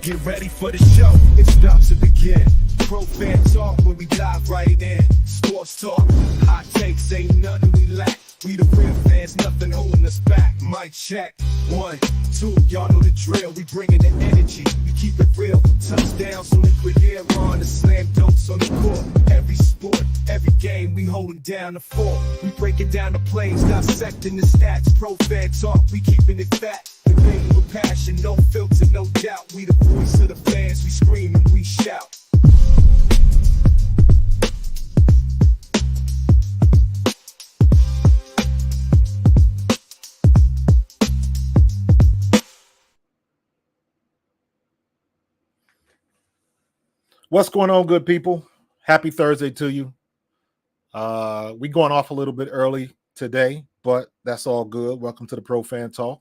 Get ready for the show, it's about to begin. Pro fan talk when we dive right in. Sports talk, hot takes, ain't nothing we lack. We the real fans, nothing holding us back. Mic check, 1, 2, y'all know the drill. We bringing the energy, we keep it real. Touchdowns on liquid air on the slam dunks on the court. Every sport, every game, we holding down the fort. We breaking down the plays, dissecting the stats. Pro fan talk, we keeping it fat. Debating with passion, no filter, no doubt. We the voice of the fans, we scream and we shout. What's going on, good people? Happy Thursday to you. We going off a little bit early today, but that's all good. Welcome to the Pro Fan Talk.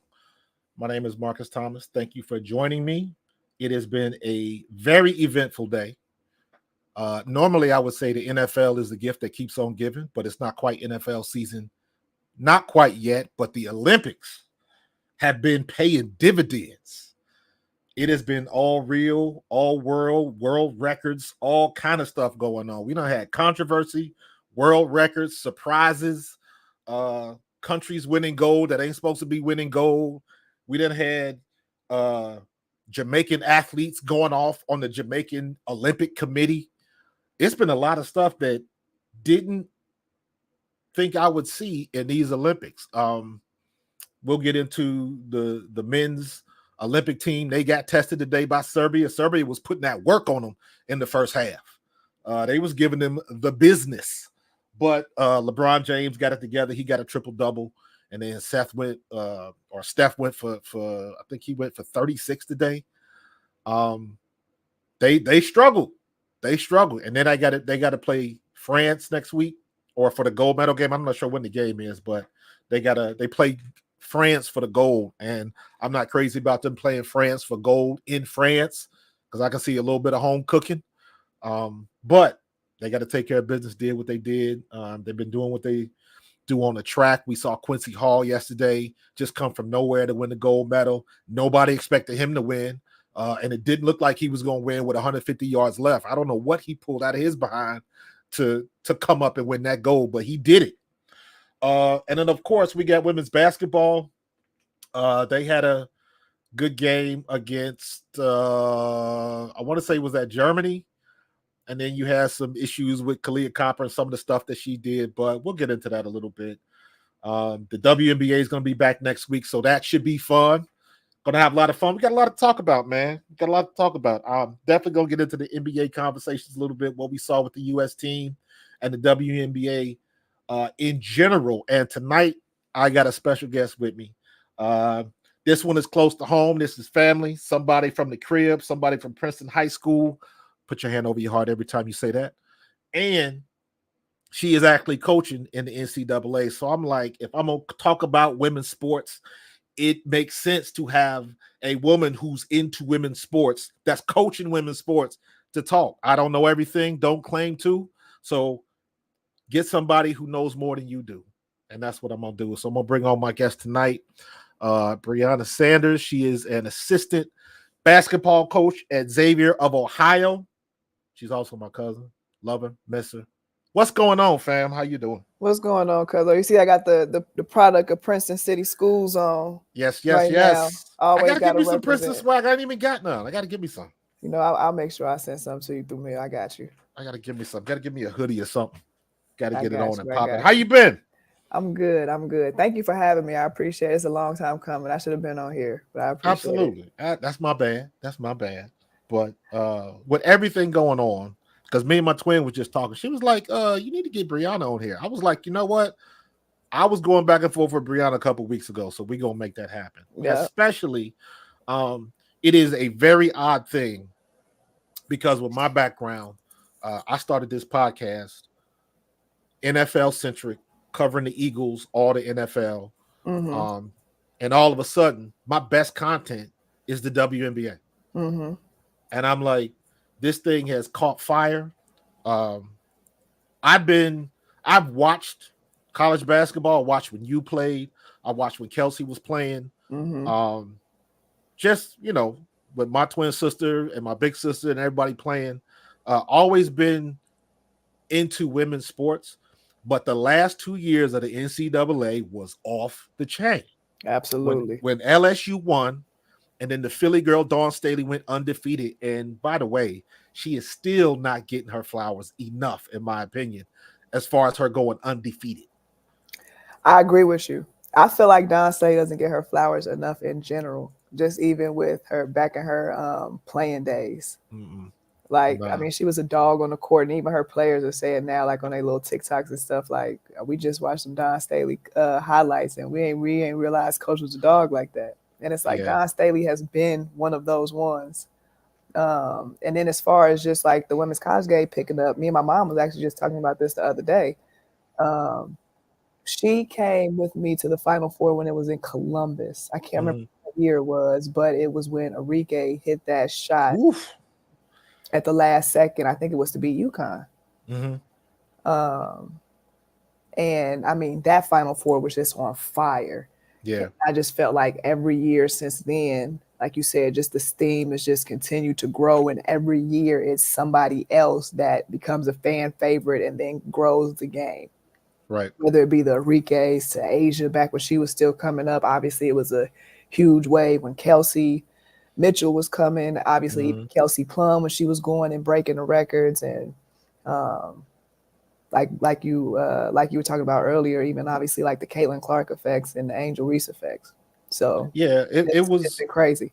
My name is Marcus Thomas. Thank you for joining me. It has been a very eventful day. Normally, I would say the NFL is the gift that keeps on giving, but it's not quite NFL season. Not quite yet, but the Olympics have been paying dividends. It has been all real, all world records, all kind of stuff going on. We done had controversy, world records, surprises, countries winning gold that ain't supposed to be winning gold. We done had Jamaican athletes going off on the Jamaican Olympic Committee. It's been a lot of stuff that didn't think I would see in these Olympics. We'll get into the men's Olympic team. They got tested today by Serbia. Serbia was putting that work on them in the first half. They was giving them the business. But LeBron James got it together. He got a triple-double. And then Steph went for I think he went for 36 today. They struggled. They struggled. And then they got to play France next week or for the gold medal game. I'm not sure when the game is, but they play France for the gold. And I'm not crazy about them playing France for gold in France because I can see a little bit of home cooking. But they got to take care of business, did what they did. They've been doing what they do on the track. We saw Quincy Hall yesterday just come from nowhere to win the gold medal. Nobody expected him to win. And it didn't look like he was going to win with 150 yards left. I don't know what he pulled out of his behind to come up and win that gold, but he did it. And then, of course, we got women's basketball. They had a good game against, I want to say, was that Germany? And then you had some issues with Kalia Copper and some of the stuff that she did, but we'll get into that a little bit. The WNBA is going to be back next week, so that should be fun. Going to have a lot of fun. We got a lot to talk about, man. We got a lot to talk about. I'm definitely going to get into the NBA conversations a little bit, what we saw with the U.S. team and the WNBA in general. And tonight, I got a special guest with me. This one is close to home. This is family. Somebody from the crib, somebody from Princeton High School. Put your hand over your heart every time you say that. And she is actually coaching in the NCAA. So I'm like, if I'm going to talk about women's sports, it makes sense to have a woman who's into women's sports, that's coaching women's sports, to talk. I don't know everything, don't claim to. So get somebody who knows more than you do. And that's what I'm going to do. So I'm going to bring on my guest tonight, Brianna Sanders. She is an assistant basketball coach at Xavier of Ohio. She's also my cousin. Love her, miss her. What's going on, fam? How you doing? What's going on, cuz? You see, I got the product of Princeton City Schools on. Yes. Now. I gotta give me some represent. Princeton swag. I ain't even got none. I gotta give me some. You know, I'll make sure I send something to you through mail. I got you. I gotta give me some. Gotta give me a hoodie or something. Gotta get it on and I pop it. got How you been? I'm good. Thank you for having me. I appreciate it. It's a long time coming. I should have been on here, but I appreciate Absolutely. it. That's my bad. But with everything going on, because me and my twin was just talking, she was like, you need to get Brianna on here. I was like, you know what? I was going back and forth with Brianna a couple weeks ago, so we're going to make that happen. Yeah. Especially, it is a very odd thing because with my background, I started this podcast, NFL-centric, covering the Eagles, all the NFL. Mm-hmm. And all of a sudden, my best content is the WNBA. Mm-hmm. And I'm like, this thing has caught fire. I've watched college basketball. I watched when you played. I watched when Kelsey was playing. Mm-hmm. Just, with my twin sister and my big sister and everybody playing. Always been into women's sports, but the last 2 years of the NCAA was off the chain. Absolutely. When LSU won, and then the Philly girl Dawn Staley went undefeated. And by the way, she is still not getting her flowers enough, in my opinion, as far as her going undefeated. I agree with you. I feel like Dawn Staley doesn't get her flowers enough in general, just even with her back in her playing days. Mm-mm. Like, Nah. I mean, she was a dog on the court, and even her players are saying now, like on their little TikToks and stuff, like, we just watched some Dawn Staley highlights, and we ain't realized Coach was a dog like that. And it's like Dawn Staley has been one of those ones. And then as far as just like the women's college game picking up, me and my mom was actually just talking about this the other day. She came with me to the Final Four when it was in Columbus. I can't remember what year it was, but it was when Enrique hit that shot at the last second. I think it was to beat UConn. And I mean, that Final Four was just on fire. Yeah. And I just felt like every year since then, like you said, just the steam has just continued to grow. And every year it's somebody else that becomes a fan favorite and then grows the game. Right. Whether it be the Enriquez to Asia back when she was still coming up. Obviously, it was a huge wave when Kelsey Mitchell was coming. Obviously, Kelsey Plum when she was going and breaking the records. And like you were talking about earlier, even obviously like the Caitlin Clark effects and the Angel Reese effects. So yeah, it's been crazy.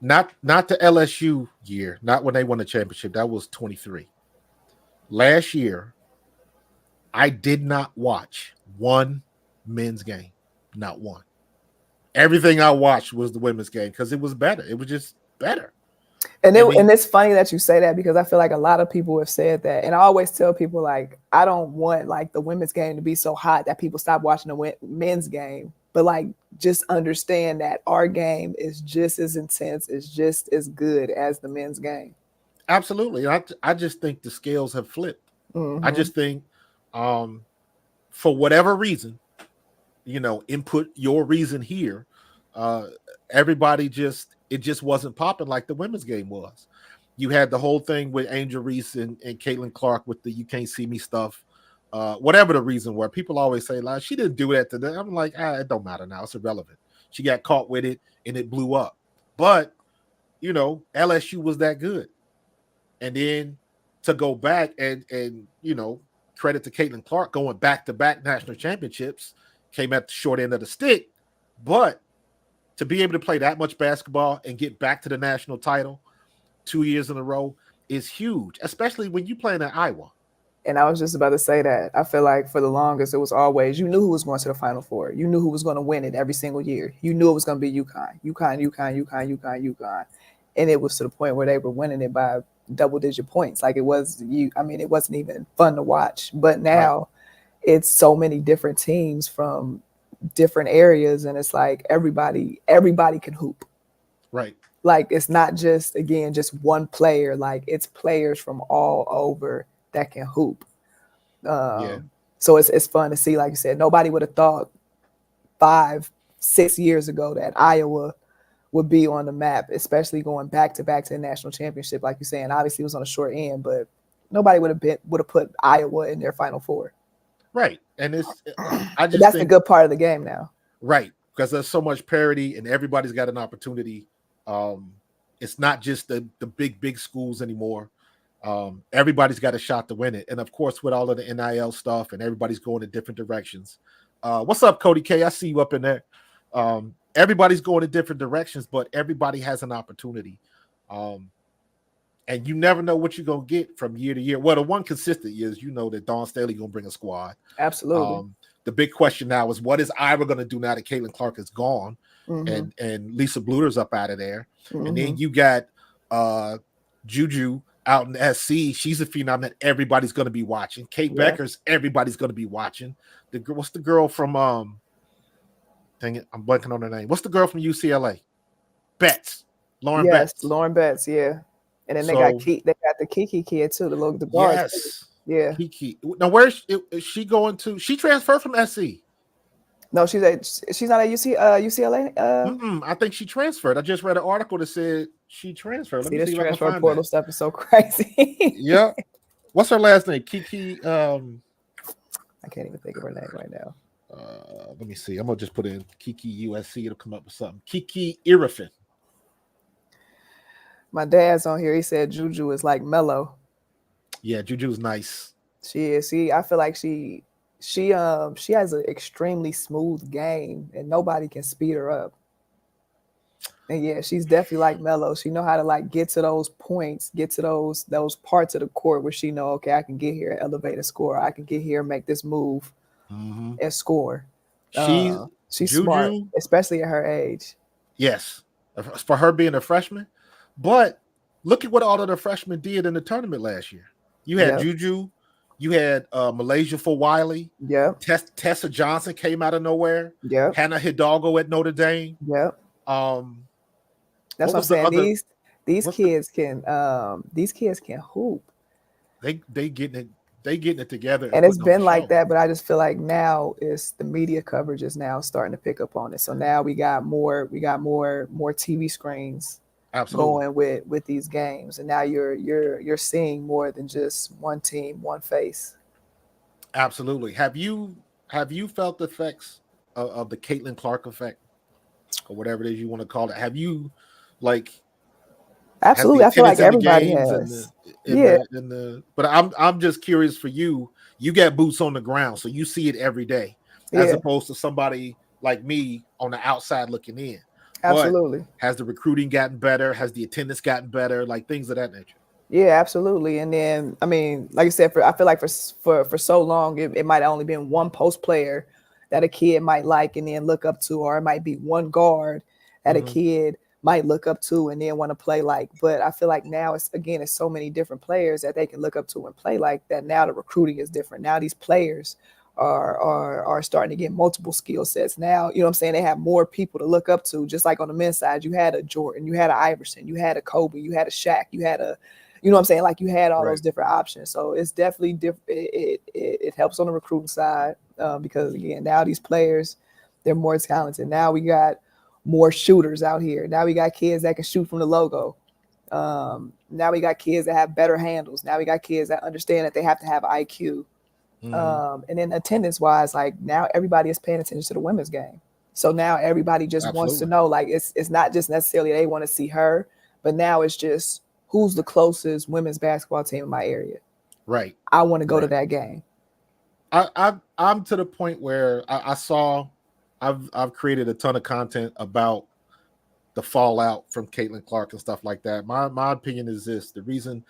Not the LSU year, not when they won the championship. That was 23. Last year, I did not watch one men's game. Not one. Everything I watched was the women's game because it was better. It was just better. And it's funny that you say that because I feel like a lot of people have said that. And I always tell people, like, I don't want like the women's game to be so hot that people stop watching the men's game. But like, just understand that our game is just as intense, is just as good as the men's game. Absolutely. I just think the scales have flipped. I just think for whatever reason, input your reason here. Everybody it just wasn't popping like the women's game was. You had the whole thing with Angel Reese and Caitlin Clark with the "you can't see me" stuff. Whatever the reason were, people always say, like, she didn't do that today. I'm like, it don't matter now. It's irrelevant. She got caught with it and it blew up. But, LSU was that good. And then to go back and credit to Caitlin Clark going back-to-back national championships, came at the short end of the stick. But to be able to play that much basketball and get back to the national title 2 years in a row is huge, especially when you're playing at Iowa. And I was just about to say that. I feel like for the longest, it was always, you knew who was going to the Final Four. You knew who was going to win it every single year. You knew it was going to be UConn. And it was to the point where they were winning it by double-digit points. Like it wasn't even fun to watch. But now it's so many different teams from different areas, and it's like everybody can hoop. Right. Like it's not just one player. Like it's players from all over that can hoop. So it's fun to see. Like you said, nobody would have thought 5-6 years ago that Iowa would be on the map, especially going back to the national championship. Like you're saying, obviously it was on a short end, but nobody would have put Iowa in their Final Four. Right. And that's the good part of the game now. Right. Because there's so much parity and everybody's got an opportunity. It's not just the big schools anymore. Everybody's got a shot to win it. And of course, with all of the NIL stuff and everybody's going in different directions. What's up, Cody K? I see you up in there. Everybody's going in different directions, but everybody has an opportunity. And you never know what you're going to get from year to year. Well, the one consistent is, that Dawn Staley going to bring a squad. Absolutely. The big question now is, what is Iowa going to do now that Caitlin Clark is gone and Lisa Bluter's up out of there? And then you got Juju out in SC. She's a phenom that everybody's going to be watching. Kate Becker's everybody's going to be watching. What's the girl from dang it, I'm blanking on her name. What's the girl from UCLA? Betts. Lauren Betts. Lauren Betts, yeah. And then they got the Kiki kid too, the guard. Yes. Yeah. Kiki. Now where is she going to? She transferred from SC. No, she's not at UCLA. I think she transferred. I just read an article that said she transferred. Let See, me this see if I can transfer find portal that. stuff is so crazy. Yeah. What's her last name? Kiki. I can't even think of her name right now. Let me see. I'm gonna just put in Kiki USC. It'll come up with something. Kiki Irifin. My dad's on here. He said Juju is like Mello. Yeah, Juju's nice. She is. I feel like she has an extremely smooth game, and nobody can speed her up. And yeah, she's definitely like Mello. She know how to like get to those points, get to those parts of the court where she know, okay, I can get here, elevate a score. I can get here, make this move, and score. She's Juju, smart, especially at her age. Yes, for her being a freshman. But look at what all of the freshmen did in the tournament last year. You had Juju, you had Malaysia for Wiley. Yeah. Tessa Johnson came out of nowhere. Yeah. Hannah Hidalgo at Notre Dame. Yeah. That's what I'm saying. These kids can hoop. They getting it together. And it's been like that, but I just feel like now is the media coverage is now starting to pick up on it. So now we got more TV screens going with these games, and now you're seeing more than just one team, one face. Absolutely. Have you felt the effects of the Caitlin Clark effect, or whatever it is you want to call it? Have you Absolutely? I feel like everybody has. But I'm just curious for you. You got boots on the ground, so you see it every day, as opposed to somebody like me on the outside looking in. Absolutely. But has the recruiting gotten better? Has the attendance gotten better? Like things of that nature. Yeah, absolutely. And then, I mean, like I said, I feel like for so long, it might have only been one post player that a kid might like and then look up to, or it might be one guard that a kid might look up to and then want to play like. But I feel like now it's so many different players that they can look up to and play like that. Now the recruiting is different. Now these players are starting to get multiple skill sets. Now, you know what I'm saying? They have more people to look up to. Just like on the men's side, you had a Jordan, you had an Iverson, you had a Kobe, you had a Shaq, you had a, you know what I'm saying? Like you had all those different options. So it's definitely different. It helps on the recruiting side because again, now these players, they're more talented. Now we got more shooters out here. Now we got kids that can shoot from the logo. Now we got kids that have better handles. Now we got kids that understand that they have to have IQ. And then attendance wise, like now everybody is paying attention to the women's game. So now everybody just wants to know, like it's not just necessarily they want to see her, but now it's just who's the closest women's basketball team in my area. Right. I want to go to that game. I'm to the point where I've created a ton of content about the fallout from Caitlin Clark and stuff like that. My opinion is this: the reason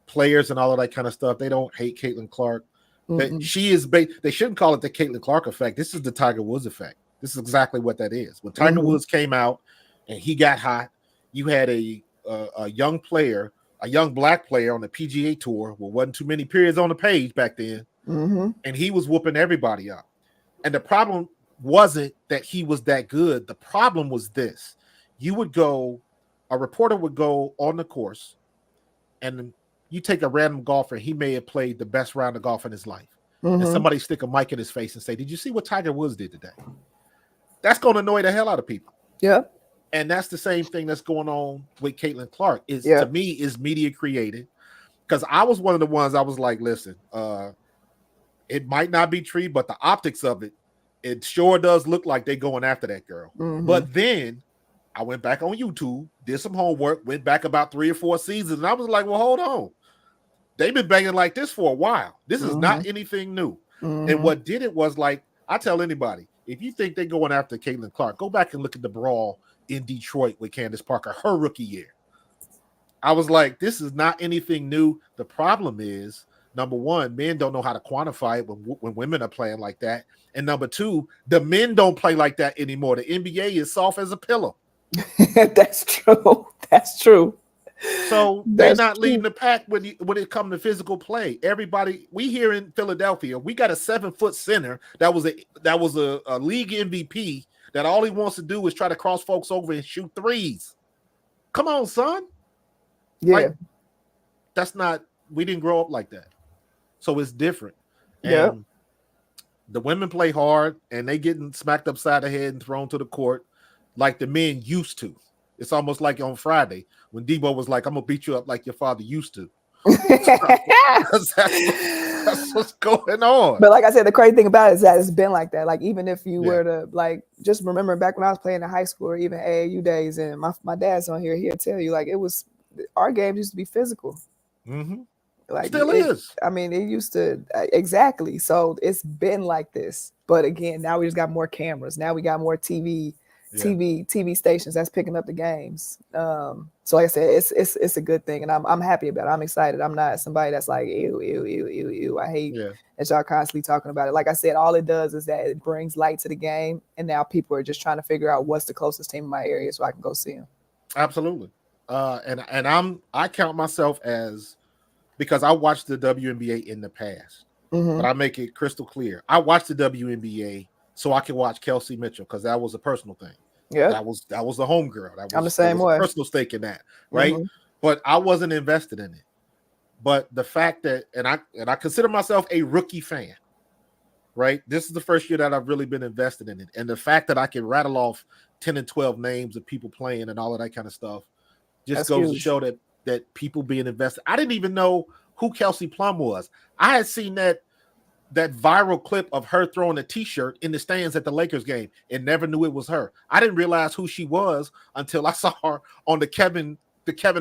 players and all of that kind of stuff, they don't hate Caitlin Clark. That she is they shouldn't call it the Caitlin Clark effect. This is the Tiger Woods effect. This is exactly what that is. When Tiger Woods came out and he got hot, you had a young player, a young black player on the PGA tour. Well, wasn't too many periods on the page back then, and he was whooping everybody up. And the problem wasn't that he was that good. The problem was this: a reporter would go on the course, and you take a random golfer, he may have played the best round of golf in his life, and somebody stick a mic in his face and say, "Did you see what Tiger Woods did today?" That's going to annoy the hell out of people. Yeah. And that's the same thing that's going on with Caitlin Clark. To me, is media created. Because I was one of the ones I was like, listen, it might not be true, but the optics of it sure does look like they're going after that girl. But then I went back on YouTube, did some homework, went back about 3 or 4 seasons, and I was like, well, hold on. They've been banging like this for a while. This is not anything new. And what did it was, like, I tell anybody, if you think they're going after Caitlin Clark, go back and look at the brawl in Detroit with Candace Parker, her rookie year. I was like, this is not anything new. The problem is, number one, men don't know how to quantify it when women are playing like that. And number two, the men don't play like that anymore. The NBA is soft as a pillow. That's true. That's true. So they're not leading the pack when it comes to physical play. Everybody, we here in Philadelphia, we got a 7-foot center that was a league MVP that all he wants to do is try to cross folks over and shoot threes. Come on, son. Yeah. Like, that's not, we didn't grow up like that. So it's different. Yeah. And The women play hard, and they getting smacked upside the head and thrown to the court like the men used to. It's almost like on Friday when Debo was like, "I'm gonna beat you up like your father used to." Because that's what's going on. But like I said, the crazy thing about it is that it's been like that. Like even if you Yeah. were to like just remember back when I was playing in high school or even AAU days, and my dad's on here, he'll tell you like our games used to be physical. Mm-hmm. Like Still is. I mean, it used to exactly. So it's been like this. But again, now we just got more cameras. Now we got more TV stations that's picking up the games. So like I said, it's a good thing, and I'm happy about it. I'm excited. I'm not somebody that's like ew. I hate that y'all constantly talking about it. Like I said, all it does is that it brings light to the game, and now people are just trying to figure out what's the closest team in my area so I can go see them. Absolutely. And I count myself as, because I watched the WNBA in the past, but I make it crystal clear. I watched the WNBA so I can watch Kelsey Mitchell because that was a personal thing. Yeah, that was the homegirl. I'm the same way. Personal stake in that, right? But I wasn't invested in it. But the fact that, and I consider myself a rookie fan, right? This is the first year that I've really been invested in it, and the fact that I can rattle off 10 and 12 names of people playing and all of that kind of stuff just goes to show that people being invested. I didn't even know who Kelsey Plum was. I had seen that viral clip of her throwing a t-shirt in the stands at the Lakers game and never knew it was her. I didn't realize who she was until I saw her on the Kevin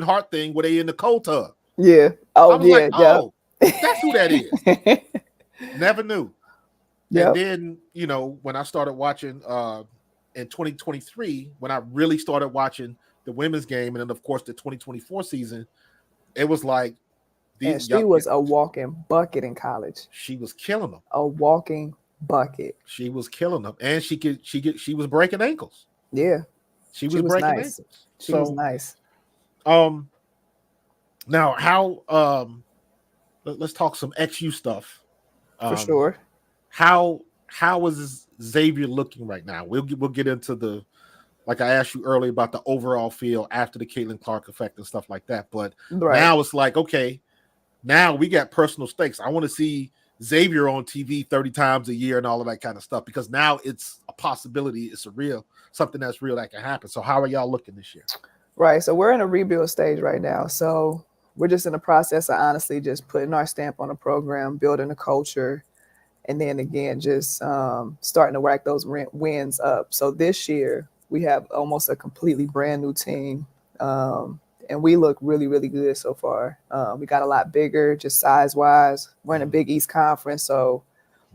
Hart thing where they in the cold tub. Yeah. Oh, I was like, oh, that's who that is. Never knew. And then, when I started watching in 2023, when I really started watching the women's game, and then of course the 2024 season, it was like, and she was a walking bucket in college. She was killing them. A walking bucket. She was killing them, and she was breaking ankles. Yeah, she was breaking nice. ankles. She was nice. Now how let's talk some XU stuff. For sure. How is Xavier looking right now? We'll get into the, like I asked you earlier about the overall feel after the Caitlin Clark effect and stuff like that. But now it's like, okay, now we got personal stakes. I want to see Xavier on TV 30 times a year and all of that kind of stuff, because now it's a possibility. It's something that's real that can happen. So how are y'all looking this year? Right. So we're in a rebuild stage right now. So we're just in the process of honestly just putting our stamp on the program, building a culture, and then again, just starting to rack those wins up. So this year we have almost a completely brand new team. And we look really, really good so far. We got a lot bigger, just size-wise. We're in a Big East conference, so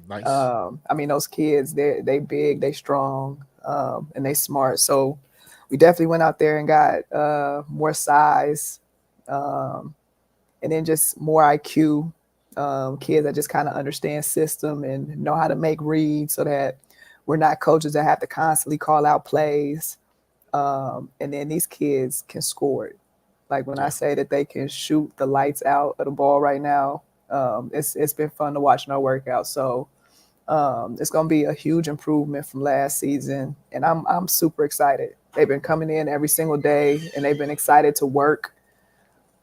nice. I mean, those kids, they big, they strong, and they smart. So we definitely went out there and got more size, and then just more IQ. Kids that just kind of understand system and know how to make reads, so that we're not coaches that have to constantly call out plays. And then these kids can score it. Like when I say that they can shoot the lights out of the ball right now, it's been fun to watch in our workout. So it's going to be a huge improvement from last season, and I'm super excited. They've been coming in every single day, and they've been excited to work.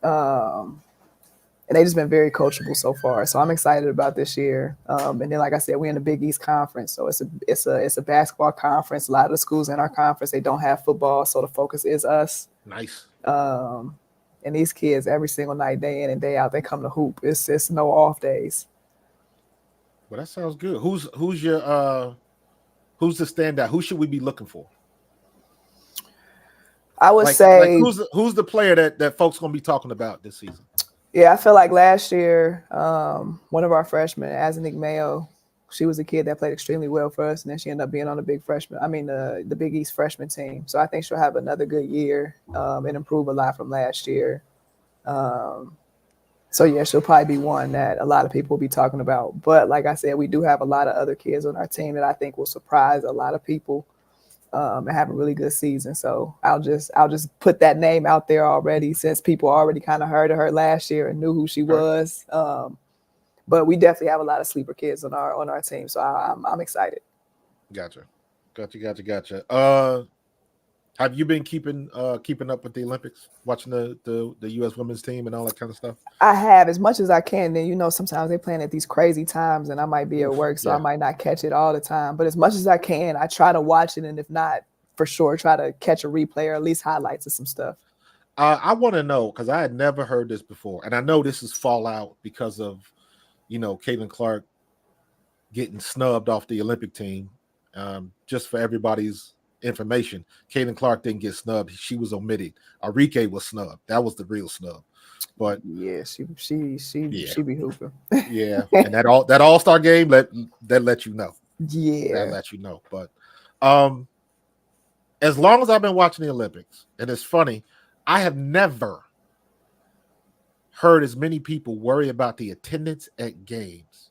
And they've just been very coachable so far. So I'm excited about this year. And then, like I said, we're in the Big East Conference, so it's a basketball conference. A lot of the schools in our conference, they don't have football, so the focus is us. Nice. And these kids, every single night, day in and day out, they come to hoop. It's no off days. Well, that sounds good. Who's the standout? Who should we be looking for? I would say who's the player that folks gonna be talking about this season? Yeah, I feel like last year, one of our freshmen, Azanique Mayo, she was a kid that played extremely well for us, and then she ended up being on the Big East freshman team. So I think she'll have another good year and improve a lot from last year. So yeah, she'll probably be one that a lot of people will be talking about. But like I said, we do have a lot of other kids on our team that I think will surprise a lot of people and have a really good season. So I'll just put that name out there already, since people already kind of heard of her last year and knew who she was. But we definitely have a lot of sleeper kids on our team, so I'm excited. Gotcha. Have you been keeping up with the Olympics, watching the U.S. women's team and all that kind of stuff? I have as much as I can. Then sometimes they playing at these crazy times, and I might be at work, so I might not catch it all the time. But as much as I can, I try to watch it, and if not, for sure, try to catch a replay or at least highlights of some stuff. I want to know, because I had never heard this before, and I know this is fallout because of Caitlin Clark getting snubbed off the Olympic team. Just for everybody's information, Caitlin Clark didn't get snubbed. She was omitted. Arike was snubbed. That was the real snub. But yeah, she be hooping. Yeah, and that All-Star game let you know. Yeah, that let you know. But as long as I've been watching the Olympics, and it's funny, I have never heard as many people worry about the attendance at games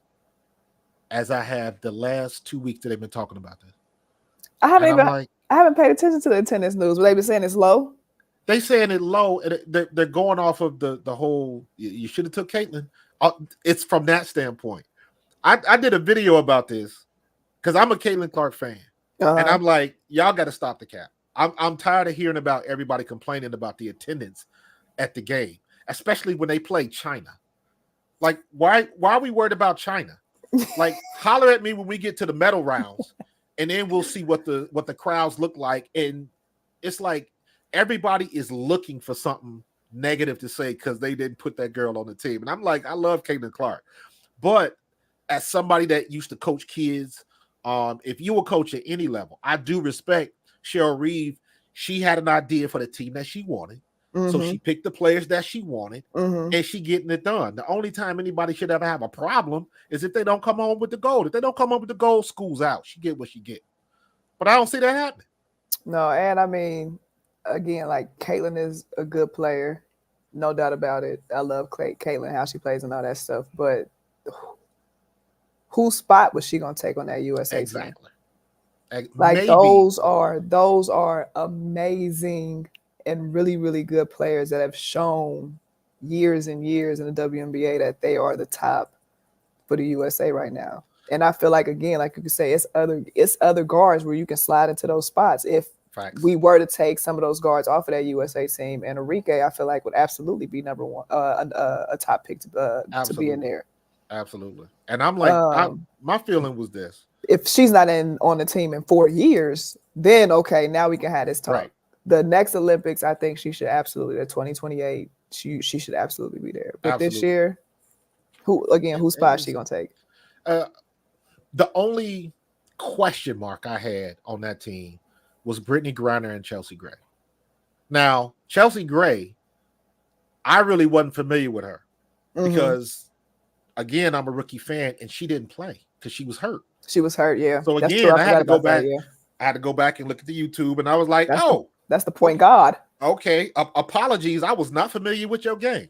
as I have the last 2 weeks that they've been talking about this. I haven't paid attention to the attendance news. But they've been saying it's low. They saying it low, and they're going off of the whole. You should have took Caitlin. It's from that standpoint. I did a video about this because I'm a Caitlin Clark fan, and I'm like, y'all got to stop the cap. I'm tired of hearing about everybody complaining about the attendance at the game, especially when they play China. Like, why are we worried about China? Like, holler at me when we get to the medal rounds, and then we'll see what the crowds look like. And it's like everybody is looking for something negative to say because they didn't put that girl on the team. And I'm like, I love Caitlin Clark, but as somebody that used to coach kids, if you were coach at any level, I do respect Cheryl Reeve. She had an idea for the team that she wanted. So she picked the players that she wanted, and she getting it done. The only time anybody should ever have a problem is if they don't come home with the gold. If they don't come home with the gold, school's out. She get what she get. But I don't see that happening. No, and I mean, again, like Caitlin is a good player, no doubt about it. I love Caitlin, how she plays and all that stuff. But whose spot was she gonna take on that USA team? Like maybe. those are amazing and really, really good players that have shown years and years in the WNBA that they are the top for the USA right now. And I feel like, again, like you could say, it's other guards where you can slide into those spots. If we were to take some of those guards off of that USA team, and Arike, I feel like would absolutely be number one, a top pick to be in there. Absolutely. And I'm like, my feeling was this: if she's not on the team in 4 years, then okay, now we can have this talk. Right. The next Olympics, I think she should absolutely, the 2028, she should absolutely be there. But this year, whose spot is she gonna take? The only question mark I had on that team was Brittany Griner and Chelsea Gray. Now, Chelsea Gray, I really wasn't familiar with her because, again, I'm a rookie fan, and she didn't play because she was hurt. She was hurt, yeah. So again, I had to go back. I had to go back and look at the YouTube, and I was like, that's the point guard. Okay, apologies. I was not familiar with your game.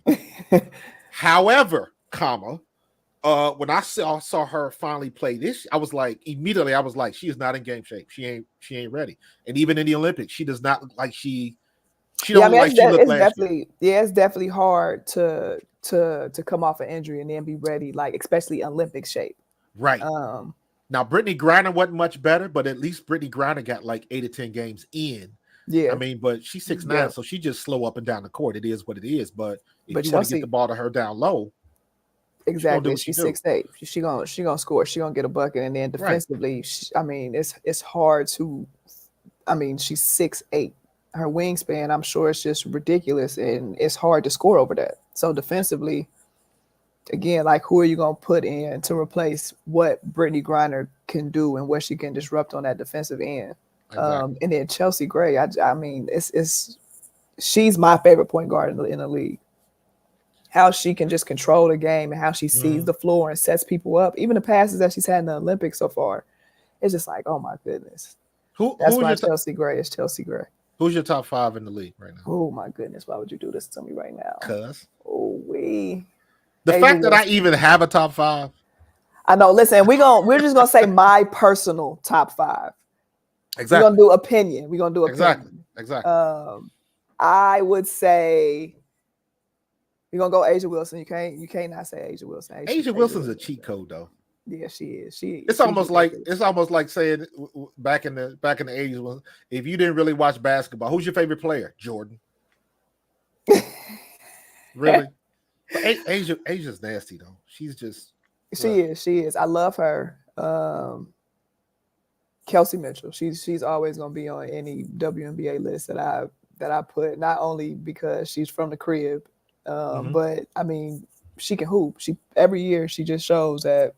However, when I saw her finally play this, I was like, she is not in game shape. She ain't ready. And even in the Olympics, she does not look like she don't look like she looked last year. Yeah, it's definitely hard to come off an injury and then be ready, like especially Olympic shape. Right. Now, Brittany Griner wasn't much better, but at least Brittany Griner got like 8 or 10 games in. Yeah. I mean, but she's 6'9", so she just slow up and down the court. It is what it is. But if you want to get the ball to her down low, exactly, she's 6'8". She gonna score. She gonna get a bucket, and then defensively, it's hard to. I mean, she's 6'8". Her wingspan, I'm sure, it's just ridiculous, and it's hard to score over that. So defensively, again, like who are you gonna put in to replace what Brittany Griner can do and what she can disrupt on that defensive end? Exactly. And then Chelsea Gray, I mean, she's my favorite point guard in the league. How she can just control the game and how she sees the floor and sets people up. Even the passes that she's had in the Olympics so far, it's just like, oh my goodness. That's why Chelsea Gray is Chelsea Gray. Who's your top 5 in the league right now? Oh my goodness, why would you do this to me right now? The Asia fact that Wilson. I even have a top 5. I know. Listen, we're just gonna say my personal top 5. Exactly. We're gonna do opinion. We're gonna do opinion. Exactly. I would say you're gonna go Asia Wilson. You can't not say Asia Wilson. Asia Wilson's a cheat code, though. Yeah, she is. It's almost like saying back in the 80s when if you didn't really watch basketball, who's your favorite player? Jordan. Really? But Asia's nasty though. She's just She is. I love her. Kelsey Mitchell. She's always gonna be on any WNBA list that I put, not only because she's from the crib, but I mean she can hoop. She every year she just shows that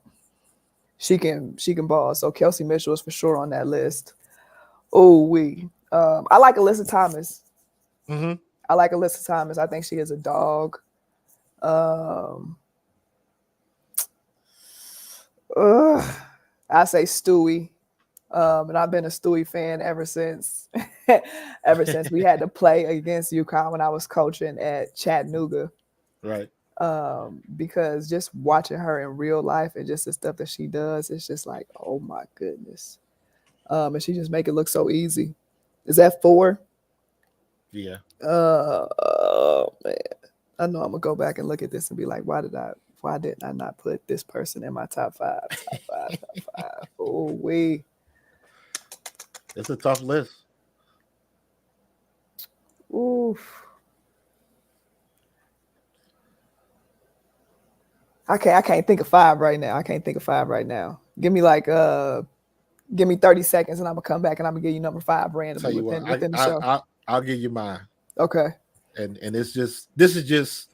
she can ball. So Kelsey Mitchell is for sure on that list. Oh, I like Alyssa Thomas. Mm-hmm. I like Alyssa Thomas. I think she is a dog. I say Stewie. And I've been a Stewie fan ever since we had to play against UConn when I was coaching at Chattanooga. Right. Because just watching her in real life and just the stuff that she does, it's just like, oh my goodness. And she just make it look so easy. Is that 4? Yeah. Oh man. I know I'm gonna go back and look at this and be like, why didn't I not put this person in my top 5? Top 5. Oh wait. It's a tough list. Oof. I can't think of 5 right now. Give me 30 seconds and I'm gonna come back and I'm gonna give you number 5 randomly within the show. I'll give you mine. Okay. And this is just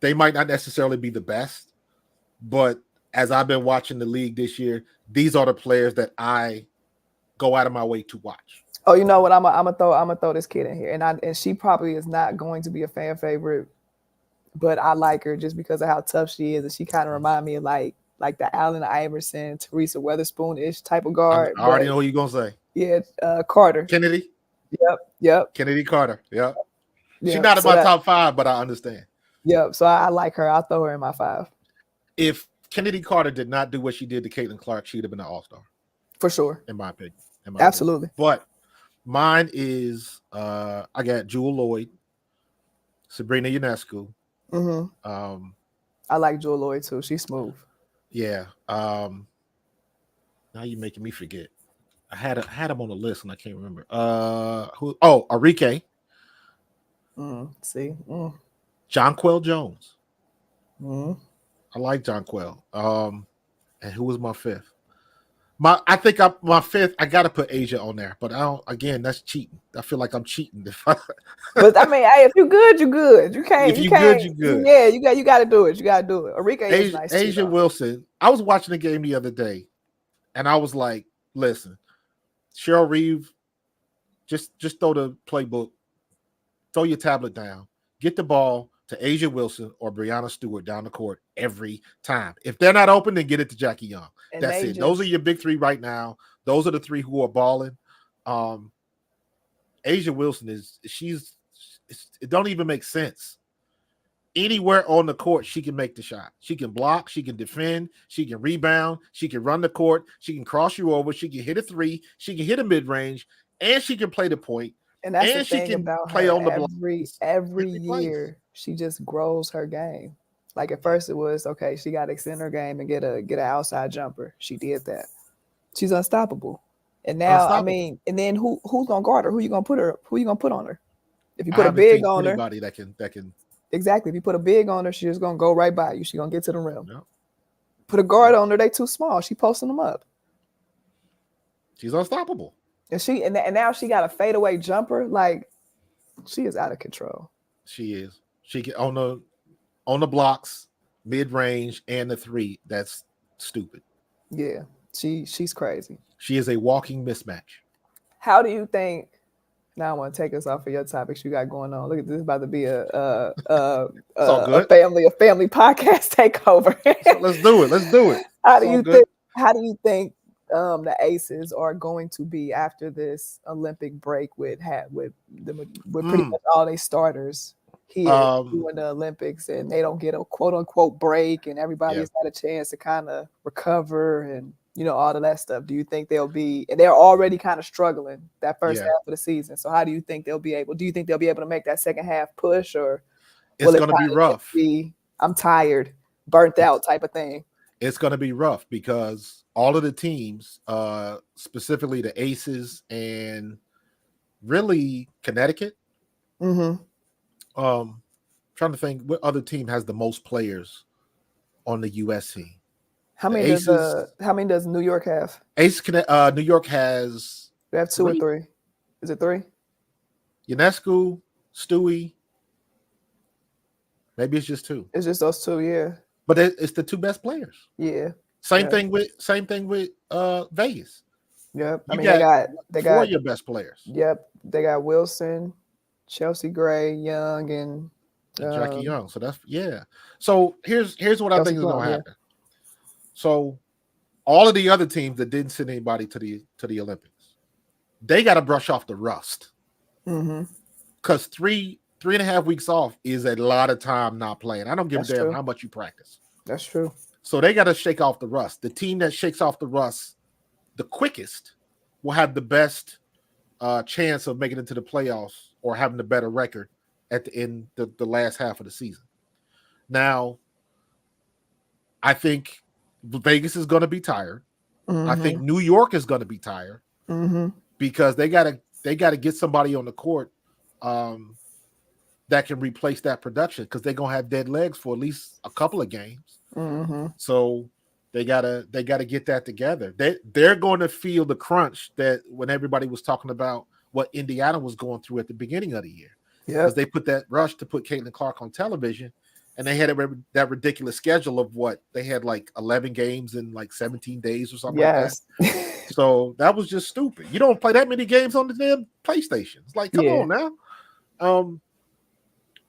they might not necessarily be the best, but as I've been watching the league this year, these are the players that I go out of my way to watch. Oh, you know what? I'm gonna throw this kid in here, and she probably is not going to be a fan favorite, but I like her just because of how tough she is, and she kind of remind me of like the Allen Iverson, Teresa Weatherspoon-ish type of guard. I already know who you're gonna say. Yeah, Carter. Kennedy. Yep. Kennedy Carter. Yep. She's not in my top 5, but I understand. Yep. So I like her. I'll throw her in my 5. If Kennedy Carter did not do what she did to Caitlin Clark, she'd have been an all-star. For sure. In my opinion. Absolutely. But mine is I got Jewel Lloyd, Sabrina Ionescu. Mm-hmm. I like Jewel Lloyd too. She's smooth. Yeah. Now you're making me forget. I had him on the list and I can't remember. Arike. Jonquel Jones. I like Jonquel. And who was my 5th? My 5th, I gotta put Asia on there, but I don't. Again, that's cheating. I feel like I'm cheating. But I mean, hey, if you're good, you're good. You can't. If you're good, you're good. Yeah, you got to do it. Arike is nice. Asia Wilson. I was watching the game the other day, and I was like, "Listen, Cheryl Reeve, just throw the playbook, throw your tablet down, get the ball to Asia Wilson or Brianna Stewart down the court every time. If they're not open, then get it to Jackie Young. And that's it. Those are your big 3 right now. Those are the 3 who are balling. Asia Wilson it don't even make sense. Anywhere on the court, she can make the shot. She can block, she can defend, she can rebound, she can run the court, she can cross you over, she can hit a 3, she can hit a mid-range, and she can play the point. And that's the thing about her. On the block. Every year, she just grows her game. Like at first, it was okay. She got to extend her game and get an outside jumper. She did that. She's unstoppable. And now, I mean, and then who's gonna guard her? Who you gonna put on her? If you put a big on her, anybody that can exactly. If you put a big on her, she's just gonna go right by you. She's gonna get to the rim. Yep. Put a guard on her, they too small. She posting them up. She's unstoppable. And now she got a fadeaway jumper. Like she is out of control. She is. She can on the blocks, mid range, and the 3. That's stupid. Yeah, she's crazy. She is a walking mismatch. How do you think? Now I want to take us off of your topics you got going on. Look at this, about to be a family podcast takeover. So let's do it. How do you think the Aces are going to be after this Olympic break with pretty much all their starters here doing the Olympics, and they don't get a quote unquote break, and everybody's had a chance to kind of recover and all of that stuff? Do you think they'll be, and they're already kind of struggling that first half of the season? So how do you think they'll be able? Do you think they'll be able to make that second half push, or it's going to be rough? I'm tired, burnt out type of thing. it's going to be rough because all of the teams, specifically the Aces and really Connecticut, trying to think what other team has the most players on the U.S. team. How The many Aces, how many does New York have? New York has They have 2 or 3. 3. Is it 3? UNESCO, Stewie. Maybe it's just 2. It's just those 2, yeah. But it's the 2 best players. Yeah. Same thing with Vegas. Yep. I You mean, got they 4 got of your best players. Yep. They got Wilson, Chelsea Gray, Young, and Jackie Young. So that's So here's what I Chelsea think is Plum, going to happen. So all of the other teams that didn't send anybody to the Olympics, they got to brush off the rust. Because 3.5 weeks off is a lot of time not playing. I don't give a damn how much you practice. That's true. So they got to shake off the rust. The team that shakes off the rust the quickest will have the best chance of making it to the playoffs or having the better record at the end the last half of the season. Now, I think Vegas is going to be tired. I think New York is going to be tired because they got to get somebody on the court that can replace that production because they're going to have dead legs for at least a couple of games. So they gotta get that together. They're going to feel the crunch that when everybody was talking about what Indiana was going through at the beginning of the year. Because they put that rush to put Caitlin Clark on television, and they had that ridiculous schedule of what they had, like 11 games in like 17 days or something like that. So that was just stupid. You don't play that many games on the damn PlayStation. It's like, come on now.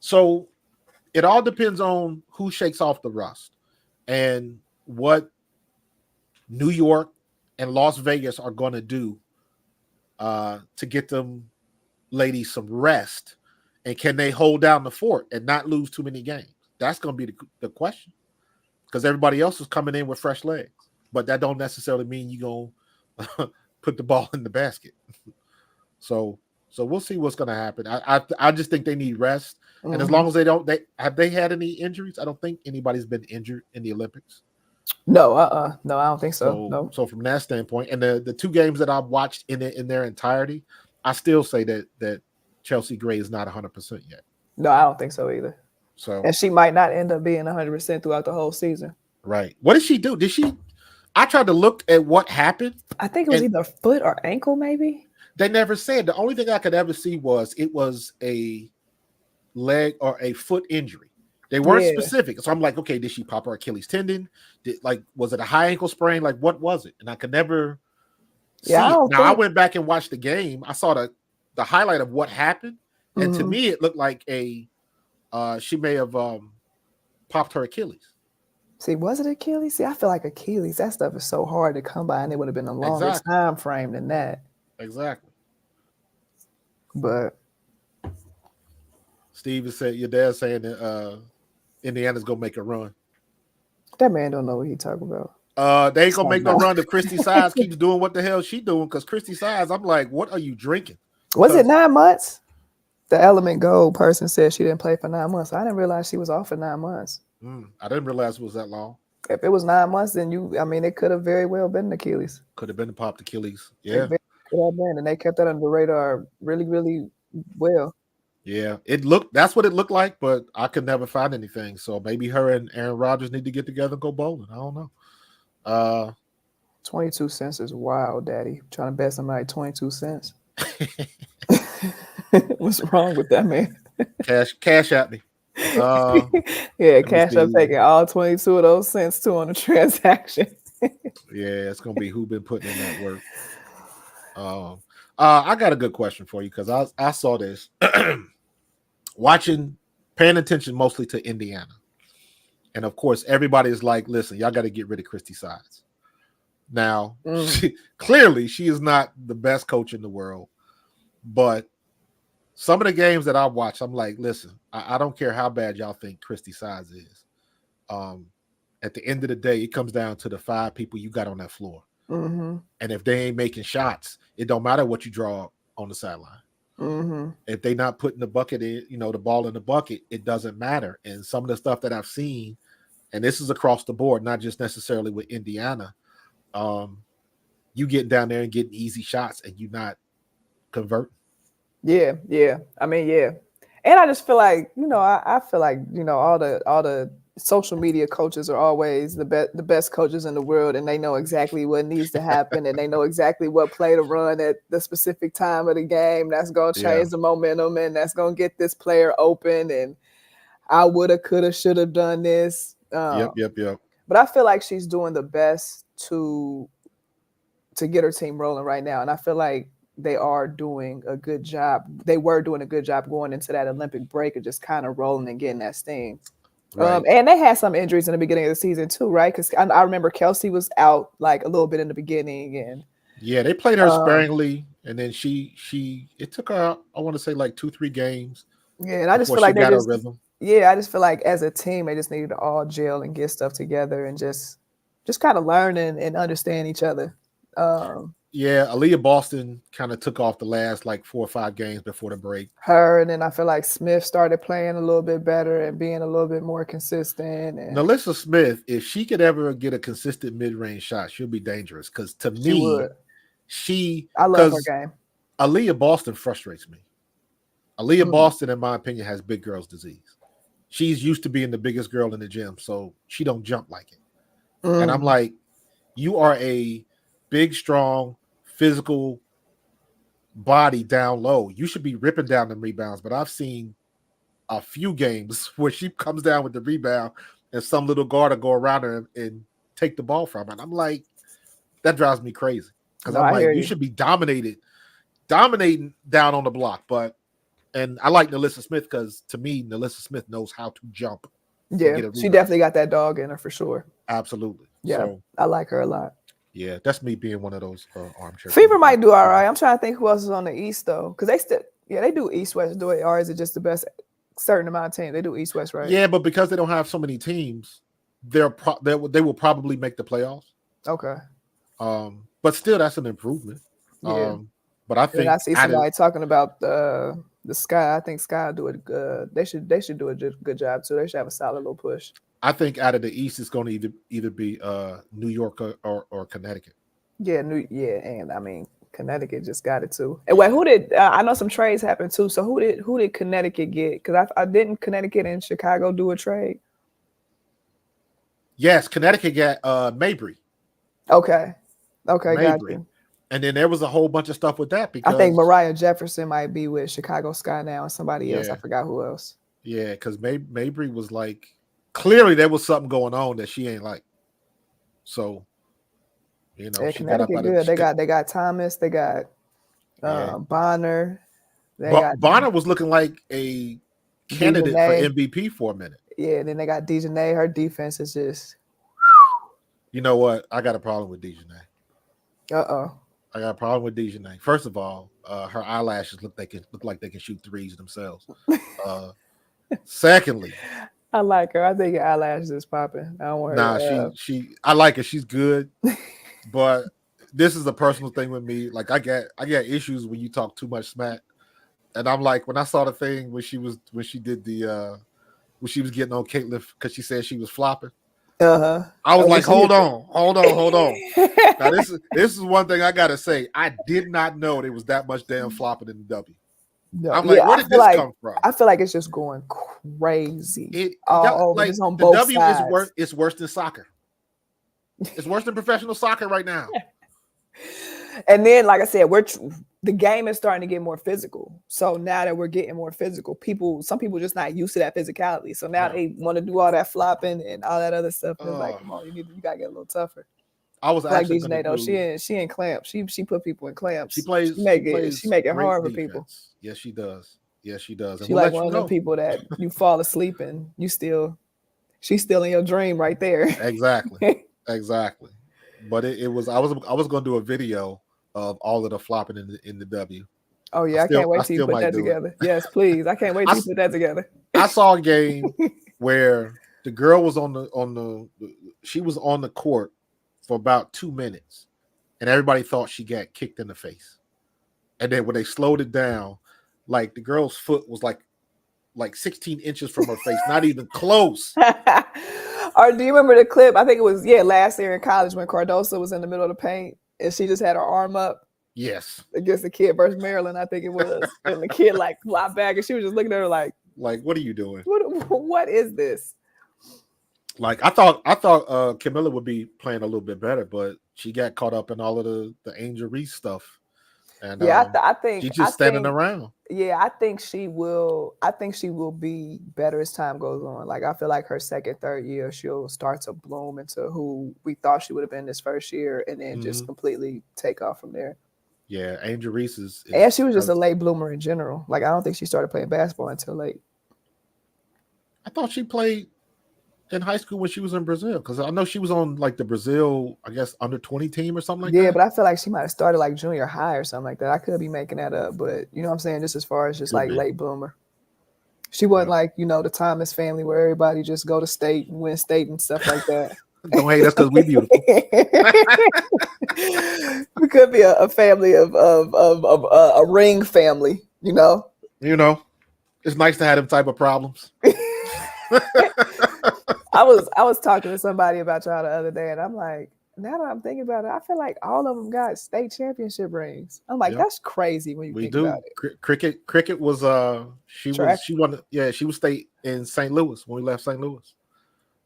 So it all depends on who shakes off the rust and what New York and Las Vegas are going to do to get them ladies some rest. And can they hold down the fort and not lose too many games? That's going to be the question. Because everybody else is coming in with fresh legs. But that don't necessarily mean you're going to put the ball in the basket. So we'll see what's going to happen. I just think they need rest. And as long as they have they had any injuries? I don't think anybody's been injured in the Olympics. No, no, I don't think so. No. So from that standpoint, and the 2 games that I've watched in their entirety, I still say that Chelsea Gray is not 100% yet. No, I don't think so either. So, and she might not end up being 100% throughout the whole season. Right. What did she do? I tried to look at what happened. I think it was either foot or ankle, maybe. They never said. The only thing I could ever see was it was a leg or a foot injury. They weren't specific. So I'm like, okay, did she pop her Achilles tendon? Was it a high ankle sprain? Like, what was it? And I could never see it. Now, I went back and watched the game. I saw the highlight of what happened. And to me, it looked like she may have popped her Achilles. See, was it Achilles? See, I feel like Achilles, that stuff is so hard to come by, and it would have been a longer time frame than that. Exactly. But Steve has said, your dad's saying that Indiana's gonna make a run. That man don't know what he's talking about. They ain't gonna make no run if Christy Sides keeps doing what the hell she doing. Because Christy Sides, I'm like, what are you drinking? Was it 9 months? The Element Gold person said she didn't play for 9 months. I didn't realize she was off for 9 months. I didn't realize it was that long. If it was 9 months, then it could have very well been Achilles. Could have been the popped Achilles. Yeah. It could have been, and they kept that under the radar really, really well. Yeah, that's what it looked like, but I could never find anything. So maybe her and Aaron Rodgers need to get together and go bowling. I don't know. 22 cents is wild, Daddy. Trying to bet somebody 22 cents. What's wrong with that, man? Cash at me. Yeah, Cash up taking all 22 of those cents too on the transaction. Yeah, it's gonna be who been putting in that work. I got a good question for you because I saw this paying attention mostly to Indiana, and of course everybody is like, "Listen, y'all got to get rid of Christy Sides." Now, clearly, she is not the best coach in the world, but some of the games that I watch, I'm like, listen, I don't care how bad y'all think Christy Sides is. At the end of the day, it comes down to the 5 people you got on that floor. And if they ain't making shots, it don't matter what you draw on the sideline. If they not putting the bucket in, the ball in the bucket, it doesn't matter. And some of the stuff that I've seen and this is across the board, not just necessarily with Indiana. You getting down there and getting easy shots, and you not converting. Yeah. I mean, yeah. And I just feel like, I feel like, all the social media coaches are always the best coaches in the world, and they know exactly what needs to happen, and they know exactly what play to run at the specific time of the game. That's going to change the momentum, and that's going to get this player open. And I woulda, coulda, shoulda done this. Yep. But I feel like she's doing the best to get her team rolling right now, and I feel like they are doing a good job. They were doing a good job going into that Olympic break and just kind of rolling and getting that steam. Right. And they had some injuries in the beginning of the season too, right? Because I remember Kelsey was out like a little bit in the beginning, and yeah, they played her sparingly, and then it took her, I want to say, like 2-3 games. Yeah, and I just feel like they got her just rhythm. Yeah, I just feel like as a team they just needed to all gel and get stuff together and just kind of learn and understand each other. Yeah, Aaliyah Boston kind of took off the last like 4 or 5 games before the break. Her, and then I feel like Smith started playing a little bit better and being a little bit more consistent. And Nalissa Smith, if she could ever get a consistent mid-range shot, she'll be dangerous. Because to me, I love her game. Aaliyah Boston frustrates me. Aaliyah Boston, in my opinion, has big girl's disease. She's used to being the biggest girl in the gym, so she don't jump like it. And I'm like, you are a big, strong, physical body down low. You should be ripping down them rebounds. But I've seen a few games where she comes down with the rebound and some little guard will go around her and take the ball from her. And I'm like, that drives me crazy. Because I'm like, you should be dominating down on the block. And I like Nalissa Smith because to me, Nalissa Smith knows how to jump. Yeah, she definitely got that dog in her for sure. Absolutely. Yeah, so, I like her a lot. Yeah, that's me being one of those armchair. Fever might do all right. I'm trying to think who else is on the East though, because they do East West. Do it, or is it just the best certain amount of teams? They do East West, right? Yeah, but because they don't have so many teams, they will probably make the playoffs. Okay. But still, that's an improvement. Yeah. But I think I see somebody talking about the Sky. I think Sky do it good. They should do a good job too. They should have a solid little push. I think out of the East, it's going to either be New York or Connecticut. Yeah, and I mean Connecticut just got it too. And wait, who did? I know some trades happened too. So who did Connecticut get? Because I didn't Connecticut and Chicago do a trade. Yes, Connecticut got Mabry. Okay, Mabry. Got you. And then there was a whole bunch of stuff with that because I think Mariah Jefferson might be with Chicago Sky now and somebody else. I forgot who else. Yeah, because Mabry was like, clearly there was something going on that she ain't like. So, yeah, Connecticut good. They got Thomas. They got Bonner. Bonner was looking like a candidate for MVP for a minute. Yeah, then they got Dejanay. Her defense is just. You know what? I got a problem with Dejanay. I got a problem with Dejanay. First of all, her eyelashes look like they can shoot threes themselves. Secondly, I like her. I think her eyelashes is popping. I don't want her. I like her. She's good, but this is a personal thing with me. Like I get issues when you talk too much smack, and I'm like, when I saw the thing when she did the when she was getting on Caitlin because she said she was flopping. I was like, hold on. Now this is one thing I gotta say. I did not know there was that much damn flopping in the W. No, I'm like, where did this come from? I feel like it's just going crazy. It's on both sides. It's worse than soccer. It's worse than professional soccer right now. And then, like I said, the game is starting to get more physical. So now that we're getting more physical, some people just not used to that physicality. So now they want to do all that flopping and all that other stuff. And it's like, come on, you gotta get a little tougher. I was like Dejanay though. She ain't clamps. She put people in clamps. She make it hard for people. Yes, she does. And she like one of them people that you fall asleep and she's still in your dream right there. Exactly. But I was going to do a video of all of the flopping in the W. Oh yeah, I can't wait till you put that together. Yes, please. I can't wait till you put that together. I saw a game where the girl was she was on the court for about 2 minutes, and everybody thought she got kicked in the face. And then when they slowed it down, like the girl's foot was like 16 inches from her face, not even close. Or do you remember the clip? I think it was last year in college when Cardoso was in the middle of the paint and she just had her arm up. Yes. Against the kid versus Maryland, I think it was, and the kid like flopped back, and she was just looking at her like, what are you doing? What is this? Like I thought Camilla would be playing a little bit better, but she got caught up in all of the Angel Reese stuff. And I think she's just standing around. Yeah, I think she will be better as time goes on. Like I feel like her second, third year, she'll start to bloom into who we thought she would have been this first year, and then just completely take off from there. Yeah, Angel Reese is and she was just a late bloomer in general. Like I don't think she started playing basketball until late. I thought she played in high school when she was in Brazil, because I know she was on like the Brazil, I guess, under-20 team or something like that. Yeah, but I feel like she might have started like junior high or something like that. I could be making that up, but you know what I'm saying? Just as far as just like late bloomer. She wasn't like, the Thomas family where everybody just go to state and win state and stuff like that. Don't hate us because we beautiful. We could be a family of a ring family, It's nice to have them type of problems. I was talking to somebody about y'all the other day, and I'm like, now that I'm thinking about it, I feel like all of them got state championship rings. I'm like, that's crazy when you think about it. Cricket was she was state in St. Louis when we left St. Louis.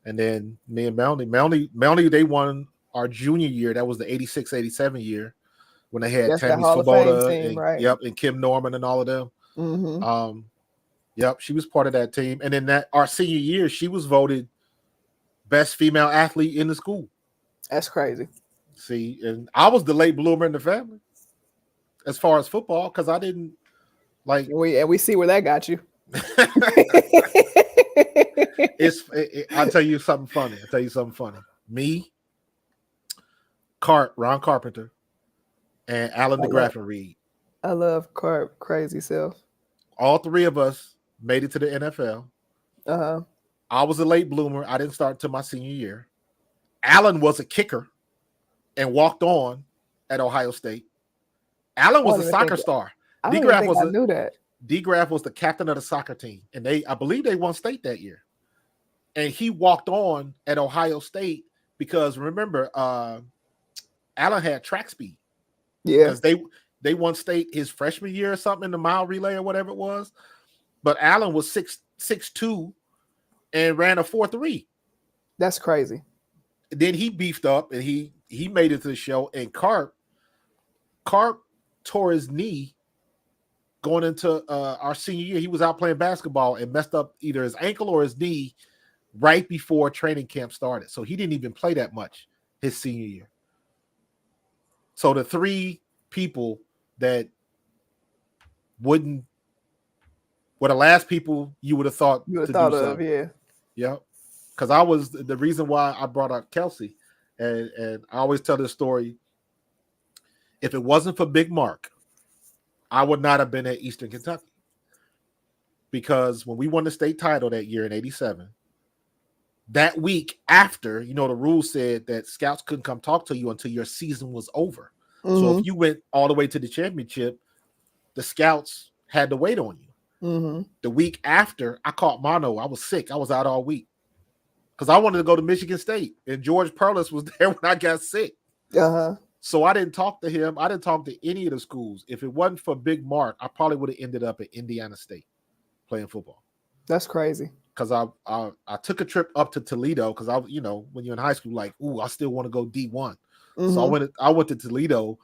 And then me and Melanie, they won our junior year. That was the 86-87 year when they had Tammy Svoboda and Kim Norman and all of them. Mm-hmm. She was part of that team. And then our senior year, she was voted best female athlete in the school. That's crazy. See, and I was the late bloomer in the family as far as football, because I didn't like. We see where that got you. I'll tell you something funny. Me, Ron Carpenter, and Alan DeGraffin Reed. I love Carp, crazy self. All three of us made it to the NFL. Uh-huh. I was a late bloomer. I didn't start until my senior year. Alan was a kicker and walked on at Ohio State. Alan was a soccer star. I knew that. DeGraff was the captain of the soccer team, and I believe they won state that year. And he walked on at Ohio State because, remember, Alan had track speed. Yeah. Because they won state his freshman year or something in the mile relay or whatever it was. But Alan was 6'2" and ran a 4.3. That's crazy. Then he beefed up and he made it to the show. And Carp tore his knee going into our senior year. He was out playing basketball and messed up either his ankle or his knee right before training camp started. So he didn't even play that much his senior year. So the three people that were the last people you would have thought of, yeah. Yeah. Because I was the reason why I brought up Kelsey. And I always tell this story. If it wasn't for Big Mark, I would not have been at Eastern Kentucky. Because when we won the state title that year in 87, that week after, the rules said that scouts couldn't come talk to you until your season was over. Mm-hmm. So if you went all the way to the championship, the scouts had to wait on you. Mm-hmm. The week after, I caught mono. I was sick. I was out all week because I wanted to go to Michigan State, and George Perlis was there when I got sick. Uh-huh. So I didn't talk to him. I didn't talk to any of the schools. If it wasn't for Big Mark, I probably would have ended up at Indiana State playing football. That's crazy. Because I took a trip up to Toledo because when you're in high school, like, I still want to go D1. Mm-hmm. So I went to Toledo,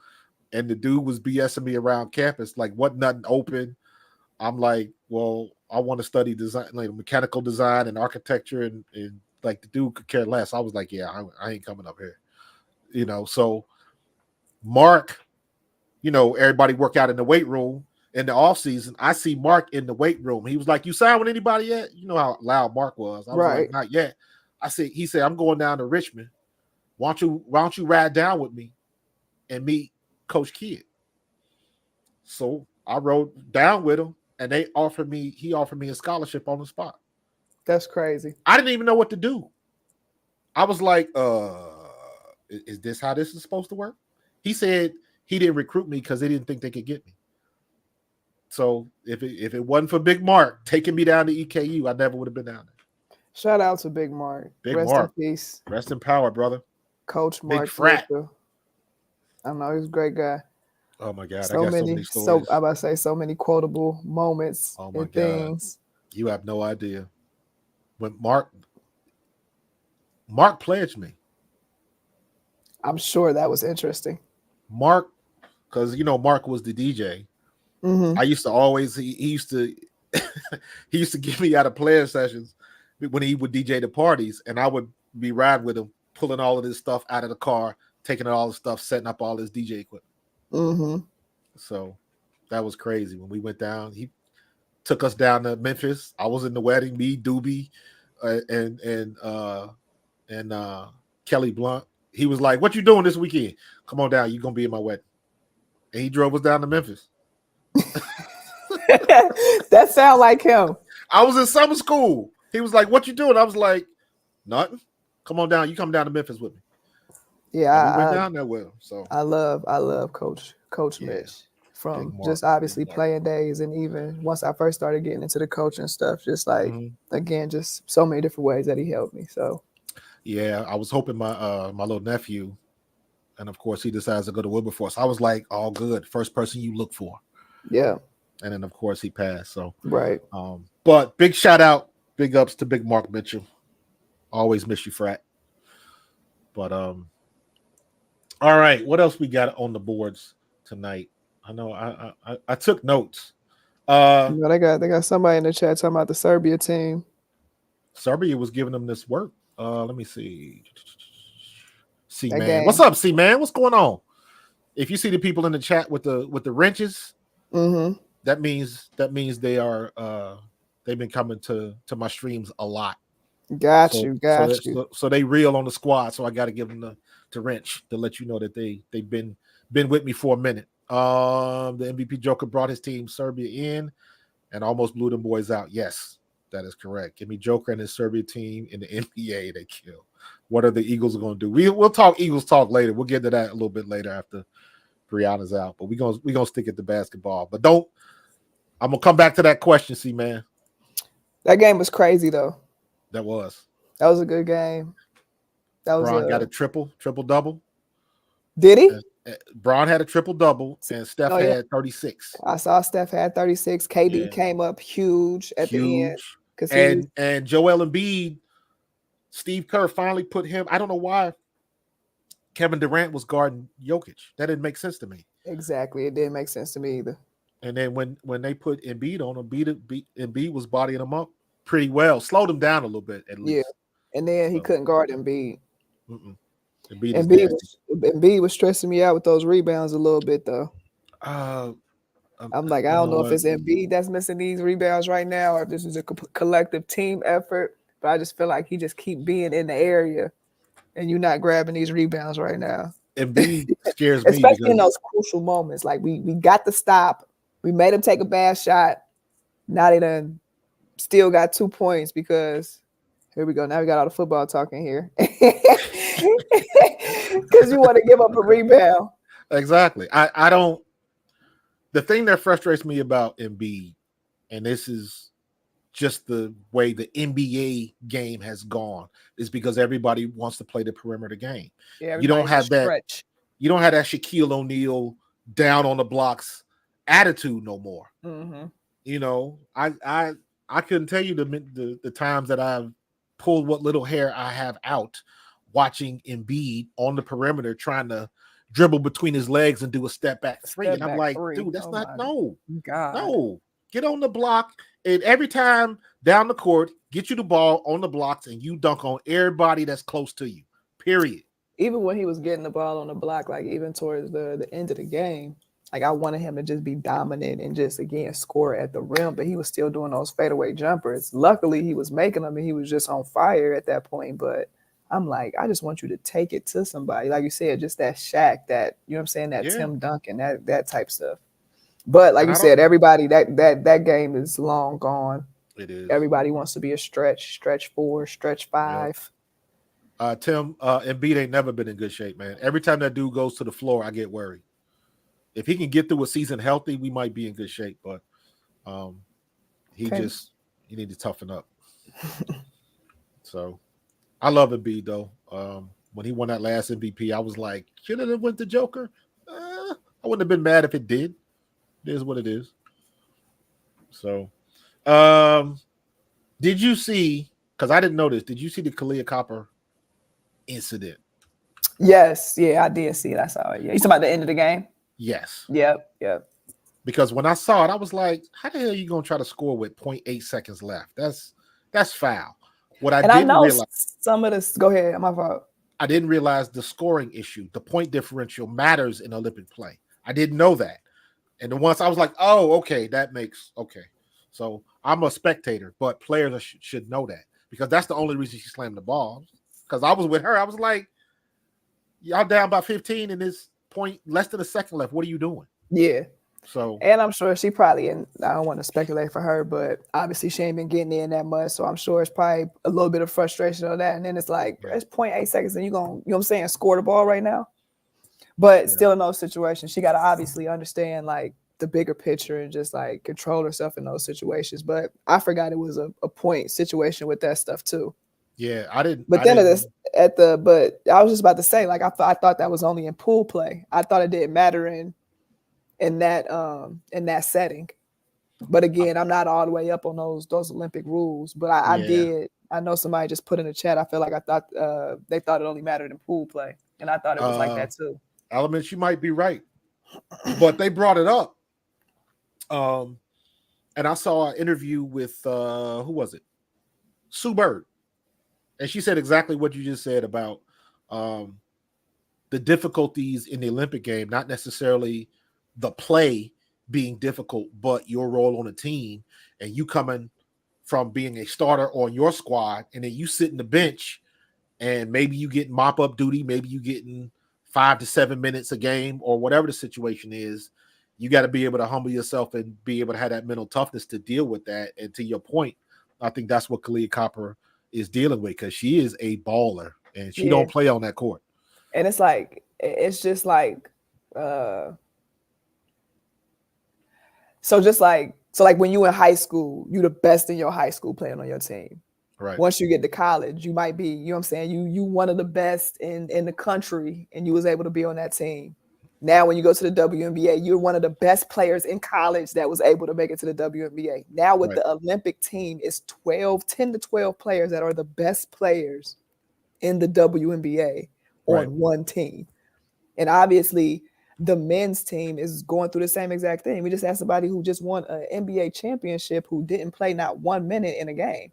and the dude was BSing me around campus, like, what, nothing open. I'm like, well, I want to study design, like mechanical design and architecture, and like the dude could care less. I was like, yeah, I ain't coming up here, So Mark, everybody work out in the weight room in the off season. I see Mark in the weight room. He was like, "You signed with anybody yet?" You know how loud Mark was. I was like, "Not yet." He said, "I'm going down to Richmond. Why don't you ride down with me and meet Coach Kidd?" So I rode down with him, and he offered me a scholarship on the spot. That's crazy. I didn't even know what to do. I was like, is this how this is supposed to work? He said he didn't recruit me because they didn't think they could get me. So if it wasn't for Big Mark taking me down to EKU, I never would have been down there. Shout out to Big Mark. Big Rest Mark. in peace, Rest in power, brother. Coach Big Mark frat. Mitchell. I know he's a great guy. Oh my God, I So got so many many, stories. I about to say so many quotable moments Oh my and God, things. you have no idea. When Mark pledged me. I'm sure that was interesting. Mark, because Mark was the DJ. Mm-hmm. I used to always he used to he used to get me out of player sessions when he would DJ the parties, and I would be riding with him, pulling all of this stuff out of the car, taking all the stuff, setting up all this DJ equipment. Mm-hmm. So that was crazy. When we went down, he took us down to Memphis. I was in the wedding, me, Doobie, and Kelly Blunt. He was like, "What you doing this weekend? Come on down. You're gonna be in my wedding." And he drove us down to Memphis. That sound like him. I was in summer school. He was like, "What you doing?" I was like, "Nothing. Come on down. You come down to Memphis with me." Yeah, And we went down there with him. So I love Coach Yeah. Mitch from Big Mark, just obviously Big Mark. playing days, and even once I first started getting into the coaching stuff, just like again, just so many different ways that he helped me. So yeah, I was hoping my little nephew, and of course he decides to go to Wilberforce. I was like, "All good. First person you look for." yeah, And then of course he passed. So right. But big shout out, big ups to Big Mark Mitchell. Always miss you, frat. But all right, what else we got on the boards tonight? I know I took notes. They got somebody in the chat talking about the Serbia team. Serbia was giving them this work. Let me see. C That man, game. what's up, C man? What's going on? If you see the people in the chat with the wrenches, that means they are they've been coming to my streams a lot. Got So, you. So they real on the squad. So I got to give them the wrench to let you know that they've been with me for a minute. The MVP Joker brought his team Serbia in and almost blew them boys out. Yes, that is correct. Give me Joker and his Serbia team in the NBA. They kill. What are the Eagles going to do? We'll talk Eagles talk later. We'll get to that a little bit later after Brianna's out. But we're gonna stick at the basketball. But I'm gonna come back to that question, see, man. That game was crazy though. That was a good game. That was Braun got a triple double. Did he? Braun had a triple double, and Steph had 36. I saw Steph had 36. KD came up huge at the end. And Joel Embiid, Steve Kerr finally put him. I don't know why Kevin Durant was guarding Jokic. That didn't make sense to me. Exactly, it didn't make sense to me either. And then when they put Embiid on him, Embiid was bodying him up pretty well, slowed him down a little bit at least. Yeah, and then he couldn't guard Embiid. Embiid was stressing me out with those rebounds a little bit though. I'm like, I don't know if it's Embiid that's missing these rebounds right now, or if this is a collective team effort. But I just feel like he just keep being in the area, and you're not grabbing these rebounds right now. Embiid scares me, especially in those crucial moments. Like we got the stop, we made him take a bad shot. Now they done still got 2 points because here we go. Now we got all the football talking here because you want to give up a rebound. Exactly. I don't. The thing that frustrates me about Embiid, and this is just the way the NBA game has gone, is because everybody wants to play the perimeter game. Yeah, you don't have that. Stretch. You don't have that Shaquille O'Neal down on the blocks attitude no more. You know, I couldn't tell you the times that I've pulled what little hair I have out watching Embiid on the perimeter trying to dribble between his legs and do a step back three. And I'm like, dude, that's no. Get on the block. And every time down the court, get you the ball on the blocks and you dunk on everybody that's close to you. Period. Even when he was getting the ball on the block, like even towards the end of the game, like I wanted him to just be dominant and just again score at the rim, but he was still doing those fadeaway jumpers. Luckily, he was making them and he was just on fire at that point. But I'm like, I just want you to take it to somebody. Like you said, just that Shaq, that, you know what I'm saying, that Tim Duncan, that type stuff. But like you said, everybody, that game is long gone. It is. Everybody wants to be a stretch 4, stretch 5. Tim, Embiid ain't never been in good shape, man. Every time that dude goes to the floor, I get worried. If he can get through a season healthy, we might be in good shape. But you need to toughen up. So I love Embiid though. When he won that last MVP, I was like, should it have went to Joker? I wouldn't have been mad if it did. It is what it is. So, did you see? Because I didn't know this. Did you see the Kalia Copper incident? Yes, yeah, I did see it. I saw it. Yeah, you talking about the end of the game? Yes. Yep. Because when I saw it, I was like, how the hell are you going to try to score with 0.8 seconds left? That's foul. What I didn't realize. Some of this. Go ahead. My fault. I didn't realize the scoring issue, the point differential matters in Olympic play. I didn't know that. And then once I was like, oh, okay, that makes okay. So I'm a spectator, but players should know that because that's the only reason she slammed the ball. Because I was with her, I was like, y'all down by 15 and this point less than a second left. What are you doing? Yeah. So, and I'm sure she probably, and I don't want to speculate for her, but obviously she ain't been getting in that much. So I'm sure it's probably a little bit of frustration on that. And then it's like, it's 0.8 seconds and you're going to, you know what I'm saying, score the ball right now. But still in those situations, she got to obviously understand like the bigger picture and just like control herself in those situations. But I forgot it was a point situation with that stuff too. Yeah, I didn't. But then but I was just about to say, like, I thought that was only in pool play. I thought it didn't matter in that setting. But again, I'm not all the way up on those Olympic rules. But I know somebody just put in the chat. I feel like they thought it only mattered in pool play. And I thought it was like that too. Elements, you might be right. But they brought it up. And I saw an interview with who was it? Sue Bird. And she said exactly what you just said about the difficulties in the Olympic game, not necessarily the play being difficult, but your role on the team and you coming from being a starter on your squad and then you sit in the bench and maybe you get mop-up duty, maybe you getting 5 to 7 minutes a game or whatever the situation is. You got to be able to humble yourself and be able to have that mental toughness to deal with that. And to your point, I think that's what Kalia Copper is dealing with because she is a baller and she don't play on that court. And it's like, it's just like, so when you in high school, you the best in your high school playing on your team. Right. Once you get to college, you might be, you know what I'm saying? You one of the best in the country and you was able to be on that team. Now, when you go to the WNBA, you're one of the best players in college that was able to make it to the WNBA. Now with the Olympic team, it's 10 to 12 players that are the best players in the WNBA on one team. And obviously, the men's team is going through the same exact thing. We just had somebody who just won an NBA championship who didn't play not 1 minute in a game.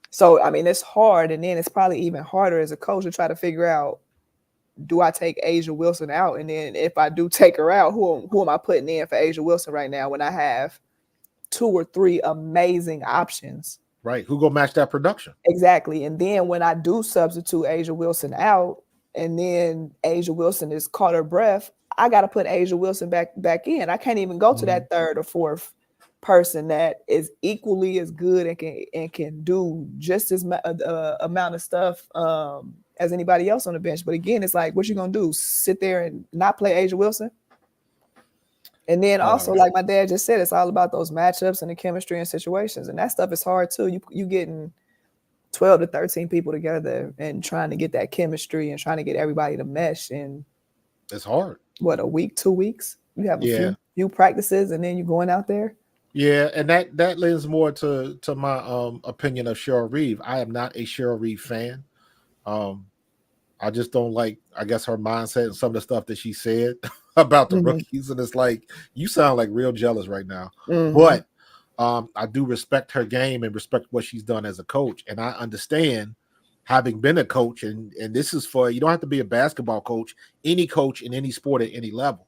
So, I mean, it's hard. And then it's probably even harder as a coach to try to figure out, do I take Asia Wilson out? And then if I do take her out, who am I putting in for Asia Wilson right now when I have 2 or 3 amazing options? Right. Who gonna match that production? Exactly. And then when I do substitute Asia Wilson out and then Asia Wilson has caught her breath, I got to put Asia Wilson back in. I can't even go to that 3rd or 4th person that is equally as good and can do just as amount of stuff as anybody else on the bench. But again, it's like, what you gonna do? Sit there and not play Asia Wilson? And then also, like my dad just said, it's all about those matchups and the chemistry and situations, and that stuff is hard too. You getting 12 to 13 people together and trying to get that chemistry and trying to get everybody to mesh, and it's hard. What, a week, 2 weeks? You have a few practices, and then you're going out there. Yeah, and that lends more to my opinion of Cheryl Reeve. I am not a Cheryl Reeve fan. I just don't like, I guess, her mindset and some of the stuff that she said about the rookies. And it's like, you sound like real jealous right now. But I do respect her game and respect what she's done as a coach. And I understand, having been a coach, and this is for, you don't have to be a basketball coach, any coach in any sport at any level.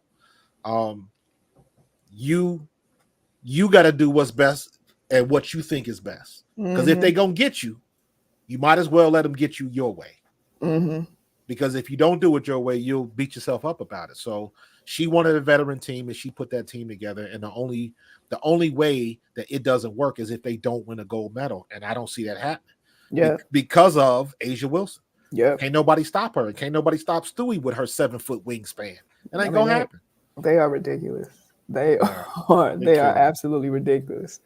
You got to do what's best and what you think is best. Because if they're going to get you, you might as well let them get you your way. Because if you don't do it your way, you'll beat yourself up about it. So she wanted a veteran team, and she put that team together. And the only way that it doesn't work is if they don't win a gold medal. And I don't see that happening. Yeah. Because of Asia Wilson. Yeah. Can't nobody stop her. And can't nobody stop Stewie with her 7-foot wingspan. It ain't going to happen. They are ridiculous. They are absolutely ridiculous.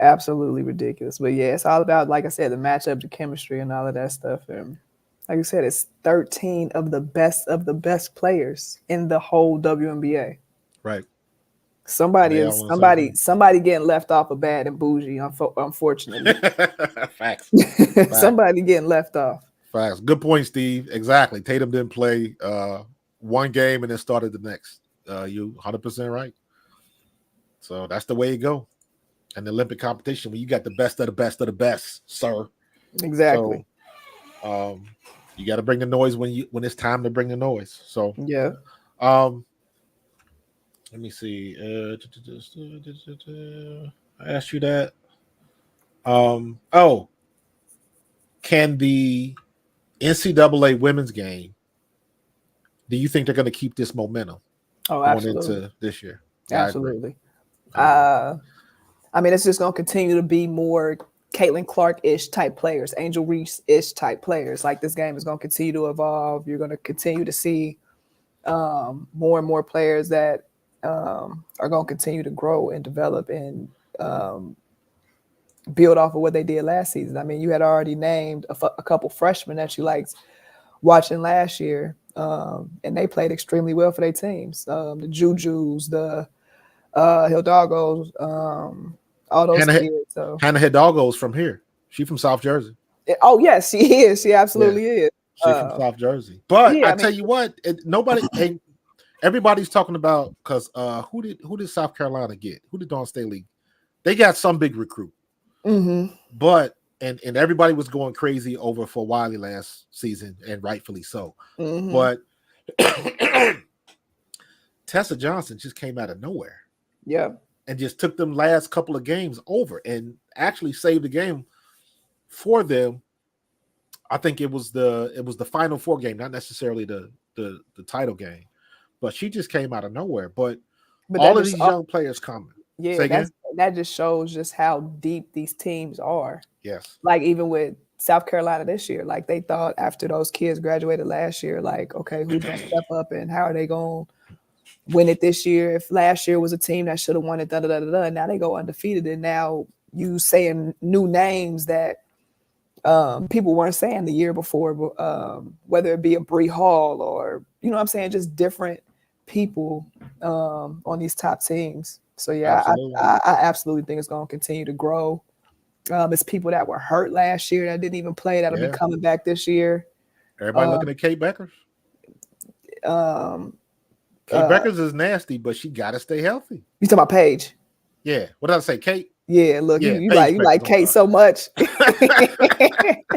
Absolutely ridiculous. But yeah, it's all about, like I said, the matchup, the chemistry, and all of that stuff. And like I said, it's 13 of the best players in the whole WNBA. Right. Somebody They all on the same team. somebody getting left off of bad and bougie, unfortunately. Facts. Somebody getting left off. Facts. Good point, Steve. Exactly. Tatum didn't play one game and then started the next. You 100% right. So that's the way it go. And the Olympic competition, when you got the best of the best of the best, sir. Exactly. So, you got to bring the noise when it's time to bring the noise. So yeah. Let me see. I asked you that. Can the NCAA women's game? Do you think they're going to keep this momentum going into this year? Absolutely. I mean, it's just going to continue to be more Caitlin Clark-ish type players, Angel Reese-ish type players. Like, this game is going to continue to evolve. You're going to continue to see more and more players that are going to continue to grow and develop and build off of what they did last season. I mean, you had already named a couple freshmen that you liked watching last year, and they played extremely well for their teams. The Jujus, the Hidalgos, all those kids. So Hannah Hidalgo's from here. She's from South Jersey. Oh yes, she is. She absolutely is. She's from South Jersey. But I tell you what, everybody's talking about, because who did South Carolina get? Who did Dawn Staley? They got some big recruit. Mm-hmm. But and everybody was going crazy over for Wiley last season, and rightfully so. Mm-hmm. But Tessa Johnson just came out of nowhere. Yeah. And just took them last couple of games over and actually saved the game for them. I think it was the Final Four game, not necessarily the title game. But she just came out of nowhere. But all of these young players coming. Yeah, that just shows just how deep these teams are. Yes. Like, even with South Carolina this year, like, they thought after those kids graduated last year, like, okay, who's going to step up and how are they going to win it this year? If last year was a team that should have won it, and now they go undefeated, and now you saying new names that people weren't saying the year before, whether it be a Bree Hall or, you know what I'm saying, just different people on these top teams. So yeah, I absolutely think it's going to continue to grow. It's people that were hurt last year that didn't even play that'll be coming back this year. Everybody looking at Kate Beckers. Kate Beckers is nasty, but she got to stay healthy. You talking about Paige? Yeah. What did I say, Kate? Yeah. Look, you like Kate so much. I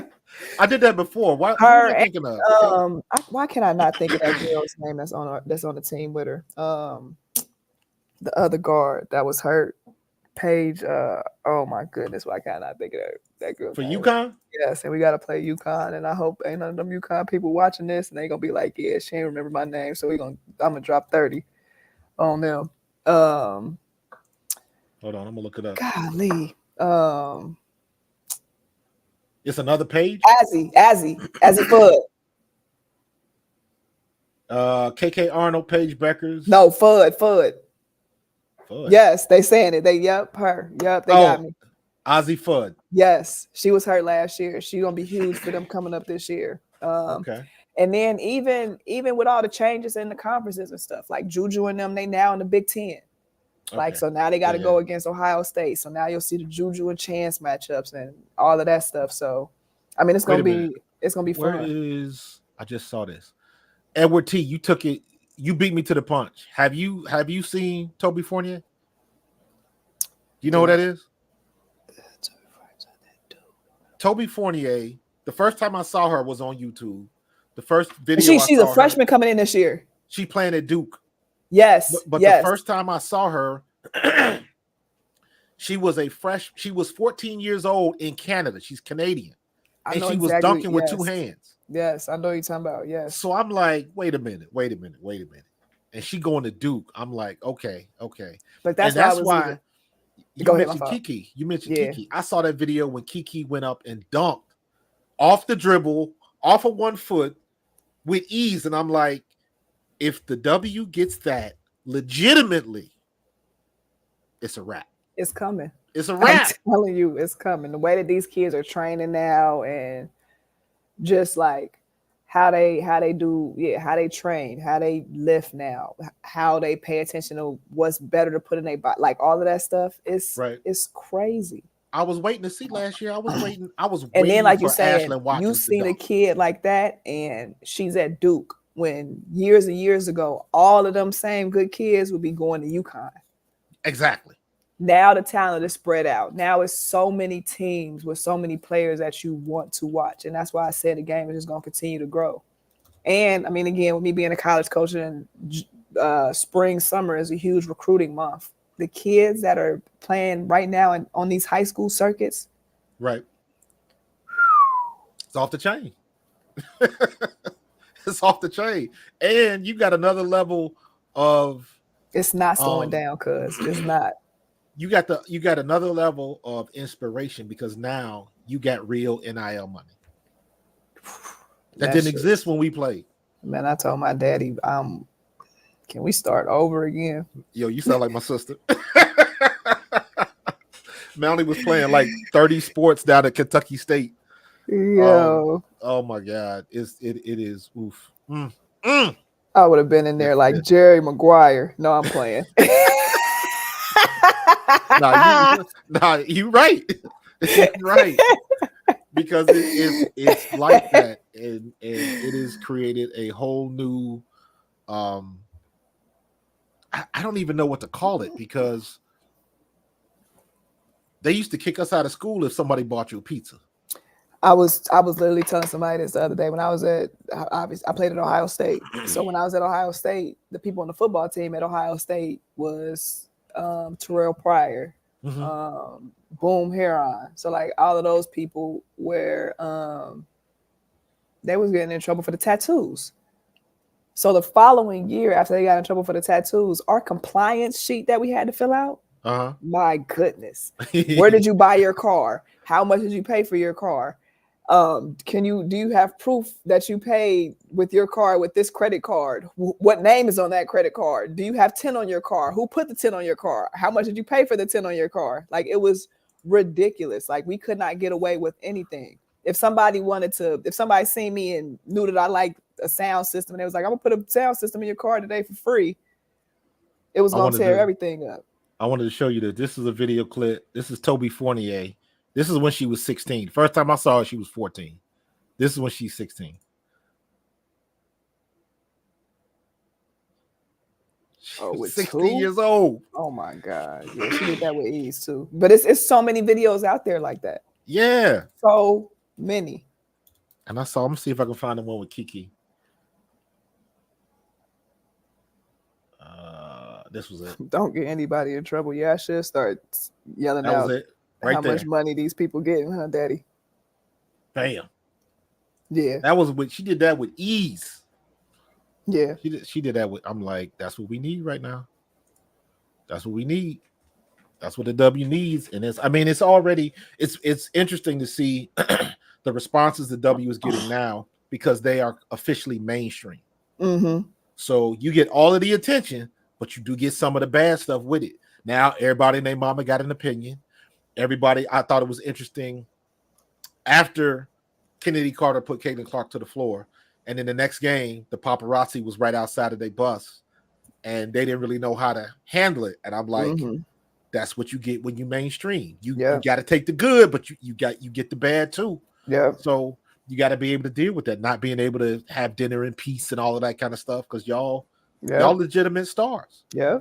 did that before. Why? Her, who am I thinking of? Why can I not think of that girl's name that's on the team with her? The other guard that was hurt, Paige. Oh my goodness, why can't I think of that girl? For UConn? Yes, and we gotta play UConn, and I hope ain't none of them UConn people watching this, and they gonna be like, yeah, she ain't remember my name, so I'm gonna drop 30 on them. Hold on, I'm gonna look it up. Golly. It's another page. Azzy Fudd. KK Arnold, Paige Beckers. No, Fudd. Yes, they saying it. Her. Yep, they got me. Ozzy Fudd. Yes, she was hurt last year. She's gonna be huge for them coming up this year. Okay. And then even with all the changes in the conferences and stuff, like Juju and them, they now in the Big Ten. Like, so now they got to go against Ohio State. So now you'll see the Juju and Chance matchups and all of that stuff. So, I mean, it's gonna be fun. Where is? I just saw this. Edward T. You took it. You beat me to the punch. Have you seen Toby Fournier? You know who that is? Toby Fournier. The first time I saw her was on YouTube. The first video. She's a freshman coming in this year. She playing at Duke. Yes. But the first time I saw her, she was 14 years old in Canada. She's Canadian. And she was dunking with two hands. Yes, I know what you're talking about. Yes. So I'm like, wait a minute. And she going to Duke. I'm like, okay. But that's why you mentioned Kiki. Kiki. I saw that video when Kiki went up and dunked off the dribble, off of 1 foot with ease. And I'm like, if the W gets that legitimately, it's a wrap. It's coming. It's a I'm wrap. telling you, it's coming. The way that these kids are training now, and just like how they how they train, how they lift now, how they pay attention to what's better to put in their body, like all of that stuff. Right. It's crazy. I was waiting to see last year. I was waiting And then, like you're for saying, Ashlyn you Watkins to seen a dunk. kid like that, and she's at Duke. When years and years ago, all of them same good kids would be going to UConn. Exactly. Now the talent is spread out. Now it's so many teams with so many players that you want to watch, and that's why I said the game is just going to continue to grow. And I mean, again, with me being a college coach, and spring, summer is a huge recruiting month. The kids that are playing right now and on these high school circuits, right? It's off the chain. It's off the chain, and you got another level of. It's not slowing down, cuz it's not. You got another level of inspiration because now you got real NIL money that didn't exist when we played. Man, I told my daddy, can we start over again? Yo, you sound like my sister. Melanie was playing like 30 sports down at Kentucky State. Yo, oh my God, it is oof. I would have been in there like Jerry Maguire. No, I'm playing. You right. You're right. Because it's like that, and it has created a whole new I don't even know what to call it, because they used to kick us out of school if somebody bought you a pizza. I was literally telling somebody this the other day when I was I played at Ohio State. So when I was at Ohio State, the people on the football team at Ohio State was Terrell Pryor, Boom Heron. So like all of those people were they was getting in trouble for the tattoos. So the following year, after they got in trouble for the tattoos, our compliance sheet that we had to fill out, my goodness, where did you buy your car? How much did you pay for your car? Do you have proof that you paid with your car with this credit card? What name is on that credit card? Do you have 10 on your car? Who put the 10 on your car? How much did you pay for the 10 on your car? Like, it was ridiculous. Like, we could not get away with anything. If somebody seen me and knew that I liked a sound system, and they was like, I'm gonna put a sound system in your car today for free, it was gonna tear everything up. I wanted to show you that this is a video clip. This is Toby Fournier. This is when she was 16. First time I saw her, she was 14. This is when she's 16. With 16 years old. Oh my God. Yeah, she did that with ease too. But it's so many videos out there like that. Yeah. So many. And I'm gonna see if I can find the one with Kiki. This was it. Don't get anybody in trouble. Yeah, I should start yelling out how much money these people getting, huh, Daddy? Bam. Yeah. That was what she did that with ease. Yeah. She did that with, I'm like, that's what we need right now. That's what we need. That's what the W needs. And it's interesting to see the responses the W is getting now, because they are officially mainstream. Mm-hmm. So you get all of the attention, but you do get some of the bad stuff with it. Now everybody and their mama got an opinion. I thought it was interesting after Kennedy Carter put Caitlin Clark to the floor, and in the next game, the paparazzi was right outside of their bus, and they didn't really know how to handle it. And I'm like, that's what you get when you mainstream. You got to take the good, but you get the bad too. Yeah. So you got to be able to deal with that, not being able to have dinner in peace and all of that kind of stuff, because y'all legitimate stars. Yeah.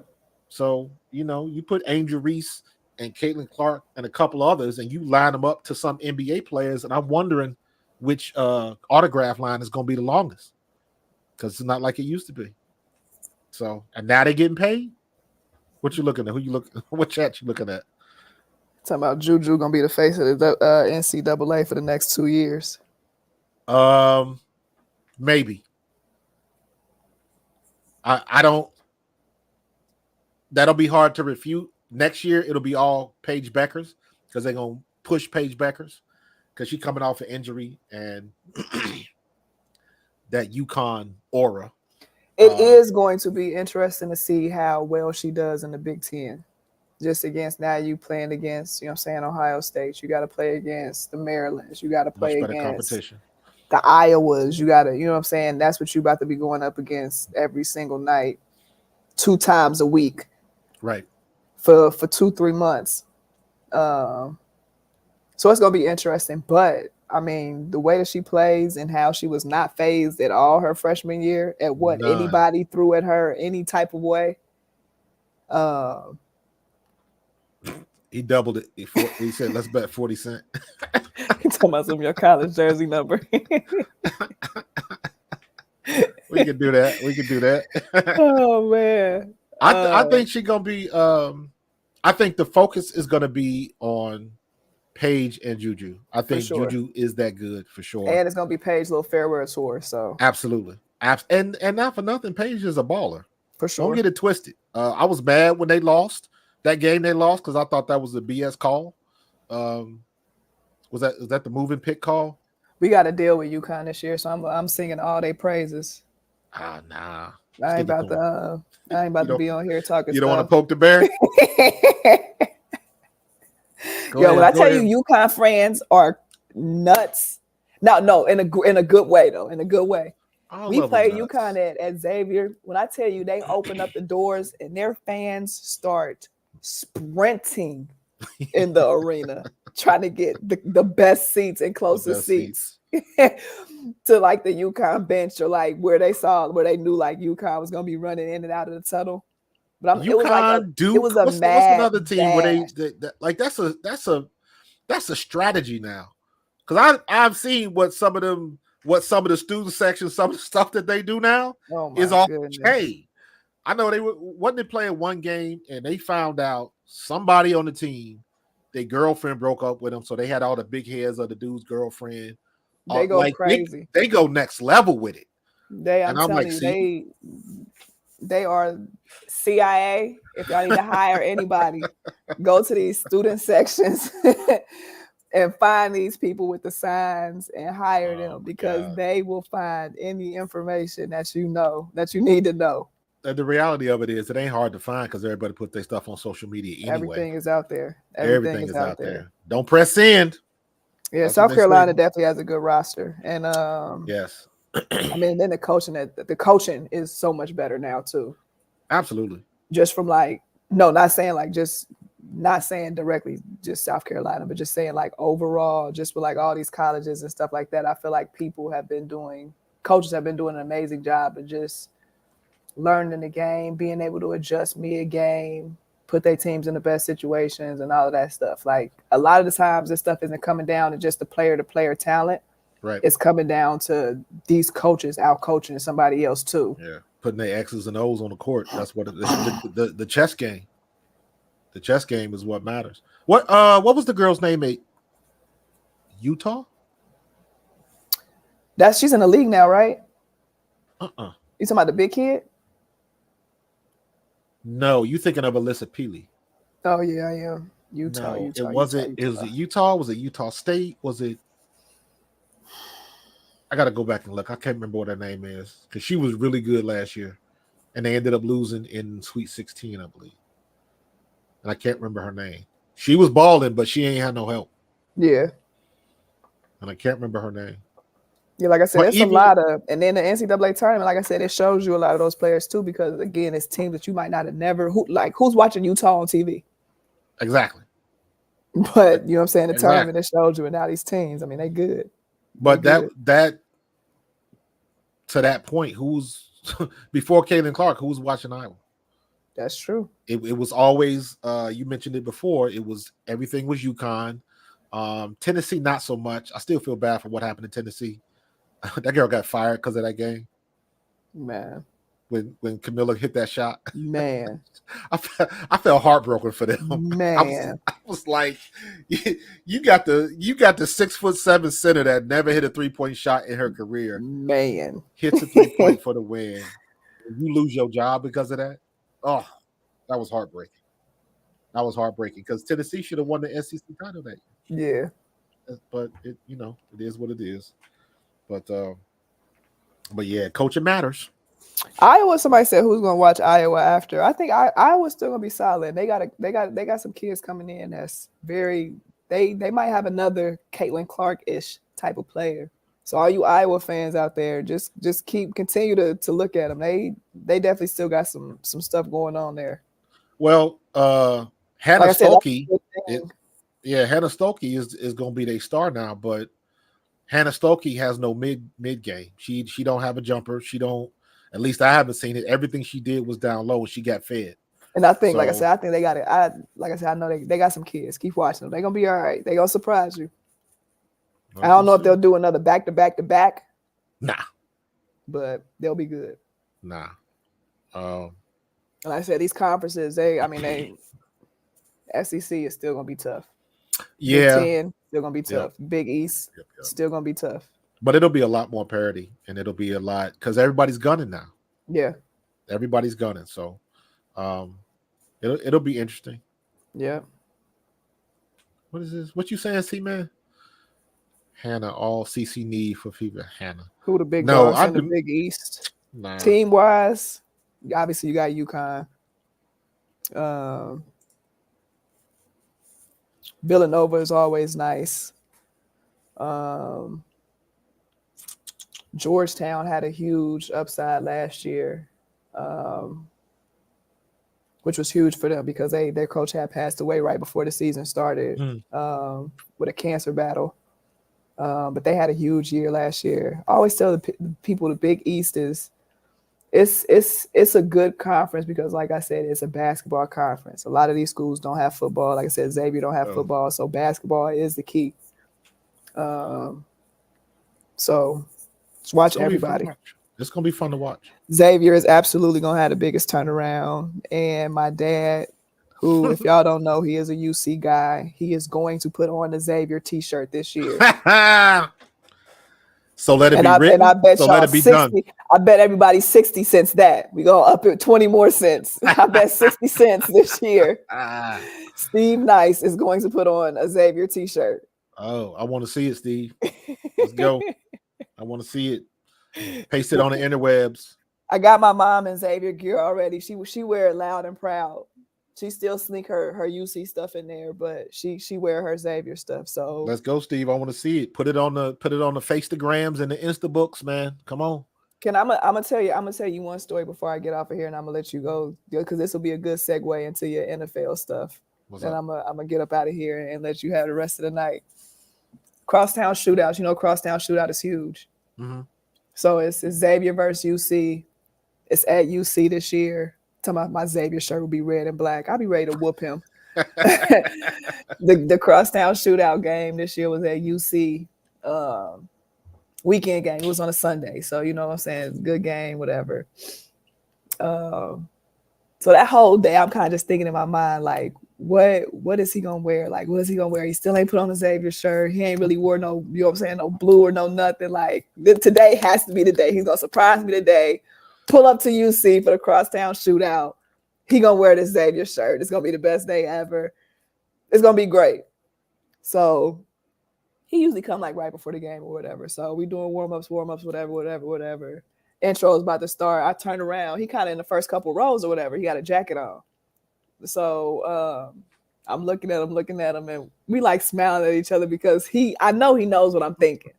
So, you put Angel Reese and Caitlin Clark and a couple others, and you line them up to some NBA players, and I'm wondering which autograph line is going to be the longest, because it's not like it used to be. So, and now they're getting paid. What you looking at? What chat you looking at? Talking about Juju going to be the face of the NCAA for the next 2 years. Maybe. I don't. That'll be hard to refute. Next year, it'll be all Paige Beckers, because they're going to push Paige Beckers, because she's coming off an injury and that UConn aura. It is going to be interesting to see how well she does in the Big Ten. just against now you playing against, you know what I'm saying, Ohio State. You got to play against the Marylands. You got to Much play better against competition. the Iowas. You got to, you know what I'm saying? That's what you about to be going up against every single night, 2 times a week. Right. For 2-3 months. So it's going to be interesting. But, I mean, the way that she plays and how she was not phased at all her freshman year at what None. anybody threw at her any type of way. He doubled it. He said, let's bet 40 cents. You talking about some of your college jersey number. We could do that. Oh, man. I think she's going to be I think the focus is going to be on Paige and Juju. I think sure. Juju is that good for sure. And it's going to be Paige's little farewell tour. So Absolutely. And not for nothing, Paige is a baller. For sure. Don't get it twisted. I was mad when they lost that game. They lost because I thought that was a BS call. Was that the moving pick call? We got to deal with UConn this year, so I'm singing all their praises. Nah. I ain't about to be on here talking. You don't want to poke the bear. When I tell you, UConn fans are nuts. No, in a good way though. In a good way. We played UConn at Xavier. When I tell you, they open up the doors and their fans start sprinting in the arena, trying to get the best seats and closest seats to like the UConn bench or like where they knew like UConn was gonna be running in and out of the tunnel. But UConn, Duke. It was a what's another team where they like that's a strategy now. Because I've seen what some of the student sections, some of the stuff that they do now is all shade. I know wasn't they playing one game and they found out somebody on the team, their girlfriend broke up with them, so they had all the big heads of the dude's girlfriend. They go crazy. They go next level with it. I'm telling you, they are CIA. If y'all need to hire anybody, go to these student sections and find these people with the signs and hire them because they will find any information that you need to know. And the reality of it is it ain't hard to find because everybody put their stuff on social media anyway. Everything is out there. Everything is out there. Don't press send. Yeah, South Carolina definitely has a good roster. And yes. I mean, then the coaching is so much better now too. Absolutely. Just from not saying directly just South Carolina, but just saying like overall, just with like all these colleges and stuff like that, I feel like coaches have been doing an amazing job of just learning the game, being able to adjust mid-game, put their teams in the best situations and all of that stuff. Like a lot of the times this stuff isn't coming down to just the player-to-player talent. Right. It's coming down to these coaches out-coaching somebody else too. Yeah, putting their X's and O's on the court. That's what the chess game. The chess game is what matters. What was the girl's name at Utah? She's in the league now, right? You talking about the big kid? No, you thinking of Alyssa Peely. Oh yeah, I am. Utah. No, it wasn't. Utah. Was it Utah? Was it Utah State? Was it? I got to go back and look. I can't remember what her name is because she was really good last year, and they ended up losing in Sweet 16, I believe. And I can't remember her name. She was balling, but she ain't had no help. Yeah. And I can't remember her name. Yeah, like I said, it's a lot of, and then the NCAA tournament, like I said, it shows you a lot of those players too, because again, it's teams that you might not have who's watching Utah on TV? Exactly. But you know what I'm saying? The tournament, it shows you, and now these teams, I mean, they good. But that to that point, who's before Caitlin Clark, who was watching Iowa? That's true. It was always you mentioned it before. Everything was UConn. Tennessee, not so much. I still feel bad for what happened in Tennessee. That girl got fired because of that game. Man. When Camilla hit that shot. Man. I felt heartbroken for them. Man. I was like, you got the 6'7" center that never hit a 3-point shot in her career. Man. Hits a 3-point for the win. You lose your job because of that. Oh, that was heartbreaking. That was heartbreaking because Tennessee should have won the SEC title that year. Yeah. But it is what it is. But yeah, coaching matters. Iowa. Somebody said who's gonna watch Iowa after. I think Iowa's still gonna be solid. They got some kids coming in that's very. They might have another Caitlin Clark-ish type of player. So all you Iowa fans out there, just continue to look at them. They definitely still got some stuff going on there. Well, Hannah Like I said, Stokey, Hannah Stokey is going to be their star now, but Hannah Stokey has no mid game. She don't have a jumper. She don't. At least I haven't seen it. Everything she did was down low, and she got fed. And I think, like I said, I think they got it. I know they got some kids. Keep watching them. They're gonna be all right. They're gonna surprise you. I don't know if they'll do another back to back. Nah, but they'll be good. Nah. Like I said, these conferences, SEC is still gonna be tough. Yeah, Big 10 still gonna be tough. Yep. Big East still gonna be tough. But it'll be a lot more parity, and it'll be a lot because everybody's gunning now. Yeah, everybody's gunning. So, it'll be interesting. Yeah. What is this? What you saying, C-Man? Hannah, all CC need for FIBA. Hannah. Who the big dogs in the Big East? Nah. Team wise, obviously you got UConn. Villanova is always nice. Georgetown had a huge upside last year, which was huge for them because their coach had passed away right before the season started with a cancer battle. But they had a huge year last year. I always tell the people the Big East it's a good conference because, like I said, it's a basketball conference. A lot of these schools don't have football. Like I said, Xavier don't have football, so basketball is the key. So just watch everybody. It's gonna be fun to watch. Xavier is absolutely gonna have the biggest turnaround, and my dad, who, if y'all don't know, he is a UC guy. He is going to put on the Xavier T-shirt this year. So let it be written. And I bet so y'all let it be 60. done. I bet everybody 60 cents that. We gonna up it 20 more cents. I bet 60 cents this year. Steve Nice is going to put on a Xavier T-shirt. Oh, I want to see it, Steve. Let's go. I want to see it. Paste it on the interwebs. I got my mom in Xavier gear already. She wear it loud and proud. She still sneak her UC stuff in there, but she wear her Xavier stuff. So let's go, Steve. I want to see it. Put it on the Facegrams and the Instabooks, man. Come on. I'm gonna tell you one story before I get off of here, and I'm gonna let you go because this will be a good segue into your NFL stuff. And I'm gonna get up out of here and let you have the rest of the night. Crosstown shootouts. You know, Crosstown shootout is huge. Mm-hmm. So it's Xavier versus UC. It's at UC this year. Talking about my Xavier shirt will be red and black. I'll be ready to whoop him. The Crosstown shootout game this year was at UC. Weekend game. It was on a Sunday. So, you know what I'm saying? Good game, whatever. So that whole day, I'm kind of just thinking in my mind, like, what is he going to wear? Like, what is he going to wear? He still ain't put on a Xavier shirt. He ain't really wore no, you know what I'm saying, no blue or no nothing. Like, today has to be the day. He's going to surprise me today. Pull up to UC for the Crosstown shootout. He going to wear this Xavier shirt. It's going to be the best day ever. It's going to be great. So he usually come like right before the game or whatever. So we doing warm-ups, whatever. Intro is about to start. I turn around. He kind of in the first couple rows or whatever. He got a jacket on. So I'm looking at him, and we like smiling at each other because I know he knows what I'm thinking.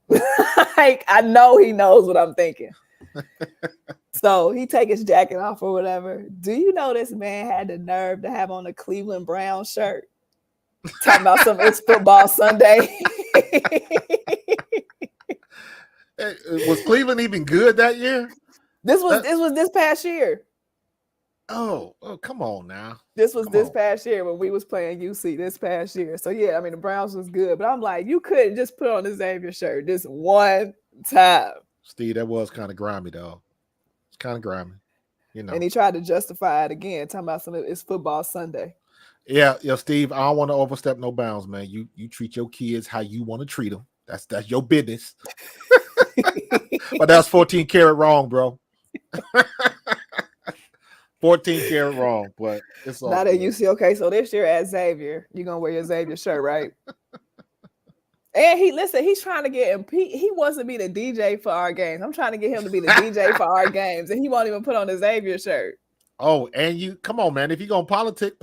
Like, I know he knows what I'm thinking. So he take his jacket off or whatever. Do you know this man had the nerve to have on a Cleveland Brown shirt? Talking about some It's Football Sunday. Was Cleveland even good that year? This was this past year. Oh, come on now. This was past year when we was playing UC this past year. So yeah, I mean the Browns was good, but I'm like, you couldn't just put on the Xavier shirt this one time. Steve, that was kind of grimy, though. It's kind of grimy, you know. And he tried to justify it again, talking about It's Football Sunday. Yeah, Steve, I don't want to overstep no bounds, man. You treat your kids how you want to treat them. That's your business. But that's 14 karat wrong, bro. 14 karat wrong, but it's all not at UC. Okay, so this year at Xavier, you're gonna wear your Xavier shirt, right? And he's trying to get him. He wants to be the DJ for our games. I'm trying to get him to be the DJ for our games, and he won't even put on the Xavier shirt. Oh, and you come on, man. If you're gonna politic.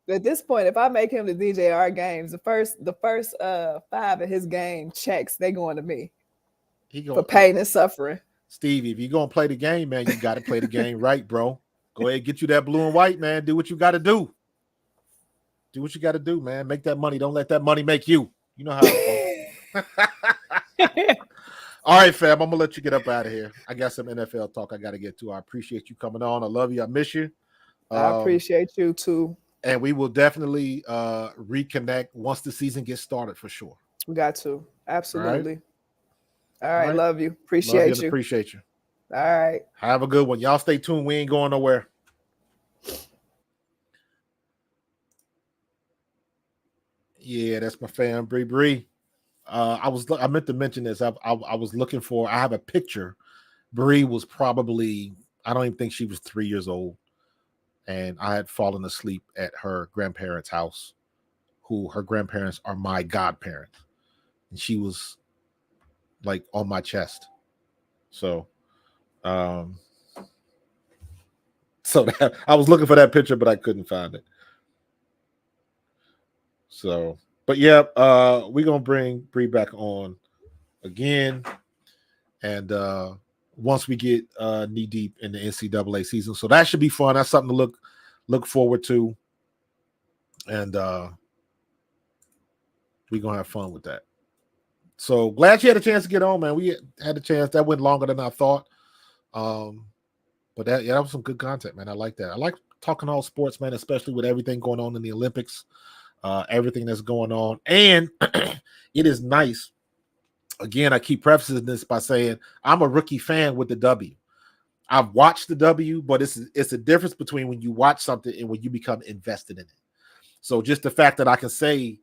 At this point, if I make him the DJ our games, the first 5 of his game checks, they going to me. For pain and suffering. Stevie, if you're gonna play the game, man, you gotta play the game right, bro. Go ahead, get you that blue and white, man. Do what you gotta do. Do what you gotta do, man. Make that money. Don't let that money make you. You know how it goes. All right, fam. I'm gonna let you get up out of here. I got some NFL talk I gotta get to. I appreciate you coming on. I love you. I miss you. I appreciate you too. And we will definitely reconnect once the season gets started for sure. We got to. Absolutely. All right. Love you. Appreciate you. Appreciate you. All right. Have a good one. Y'all stay tuned. We ain't going nowhere. Yeah, that's my fam, Bree. I meant to mention this. I was looking for. I have a picture. Bree was probably. I don't even think she was 3 years old, and I had fallen asleep at her grandparents' house. Who her grandparents are my godparents, and she was like on my chest. So, I was looking for that picture, but I couldn't find it. So, but yeah, we're gonna bring Bree back on again, and once we get knee deep in the NCAA season, so that should be fun. That's something to look forward to, and we're gonna have fun with that. So glad you had a chance to get on, man. We had a chance. That went longer than I thought, but that was some good content, man. I like that. I like talking all sports, man, especially with everything going on in the Olympics. Everything that's going on, and it is nice. Again, I keep prefacing this by saying I'm a rookie fan with the W. I've watched the W, but it's a difference between when you watch something and when you become invested in it. So just the fact that I can say,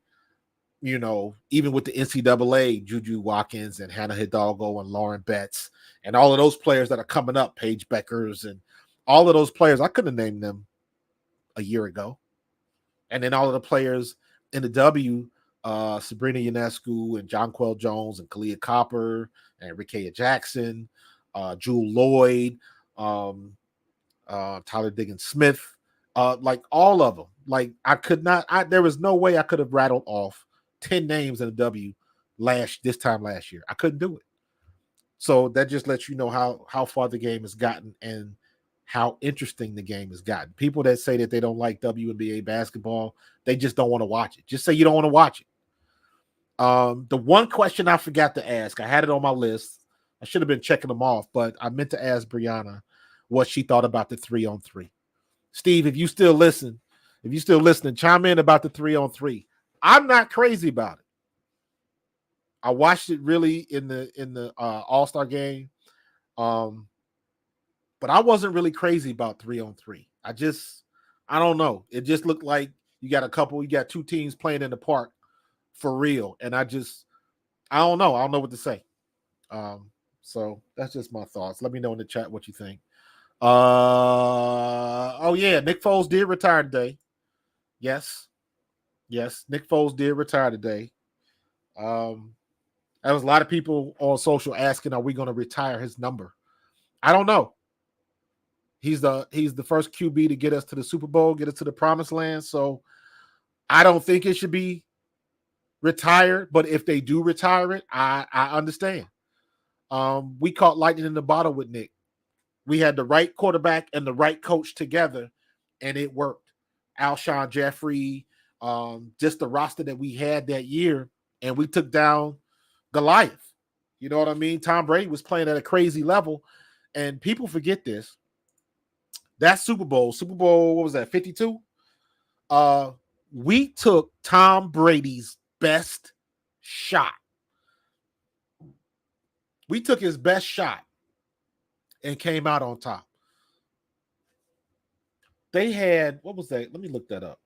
you know, even with the NCAA, Juju Watkins and Hannah Hidalgo and Lauren Betts and all of those players that are coming up, Paige Beckers and all of those players, I couldn't have named them a year ago. And then all of the players in the W, Sabrina Ionescu and Jonquel Jones and Kalia Copper and Rikeya Jackson, Jewel Lloyd, Tyler Diggins Smith, like all of them. Like there was no way I could have rattled off 10 names in the W this time last year. I couldn't do it. So that just lets you know how far the game has gotten and how interesting the game has gotten. People that say that they don't like WNBA basketball, they just don't want to watch it. Just say you don't want to watch it. The one question I forgot to ask, I had it on my list. I should have been checking them off, but I meant to ask Brianna what she thought about the 3-on-3. Steve, if you still listening, chime in about the 3-on-3. I'm not crazy about it. I watched it really in the All-Star game. But I wasn't really crazy about 3-on-3. I don't know. It just looked like you got two teams playing in the park for real. And I don't know. I don't know what to say. So that's just my thoughts. Let me know in the chat what you think. Oh yeah, Nick Foles did retire today. Yes, Nick Foles did retire today. There was a lot of people on social asking, are we going to retire his number? I don't know. He's the first QB to get us to the Super Bowl, get us to the promised land. So I don't think it should be retired. But if they do retire it, I understand. We caught lightning in the bottle with Nick. We had the right quarterback and the right coach together, and it worked. Alshon Jeffrey, just the roster that we had that year, and we took down Goliath. You know what I mean? Tom Brady was playing at a crazy level, and people forget this. That Super Bowl, what was that, 52? We took Tom Brady's best shot. We took his best shot and came out on top. They had, what was that? Let me look that up.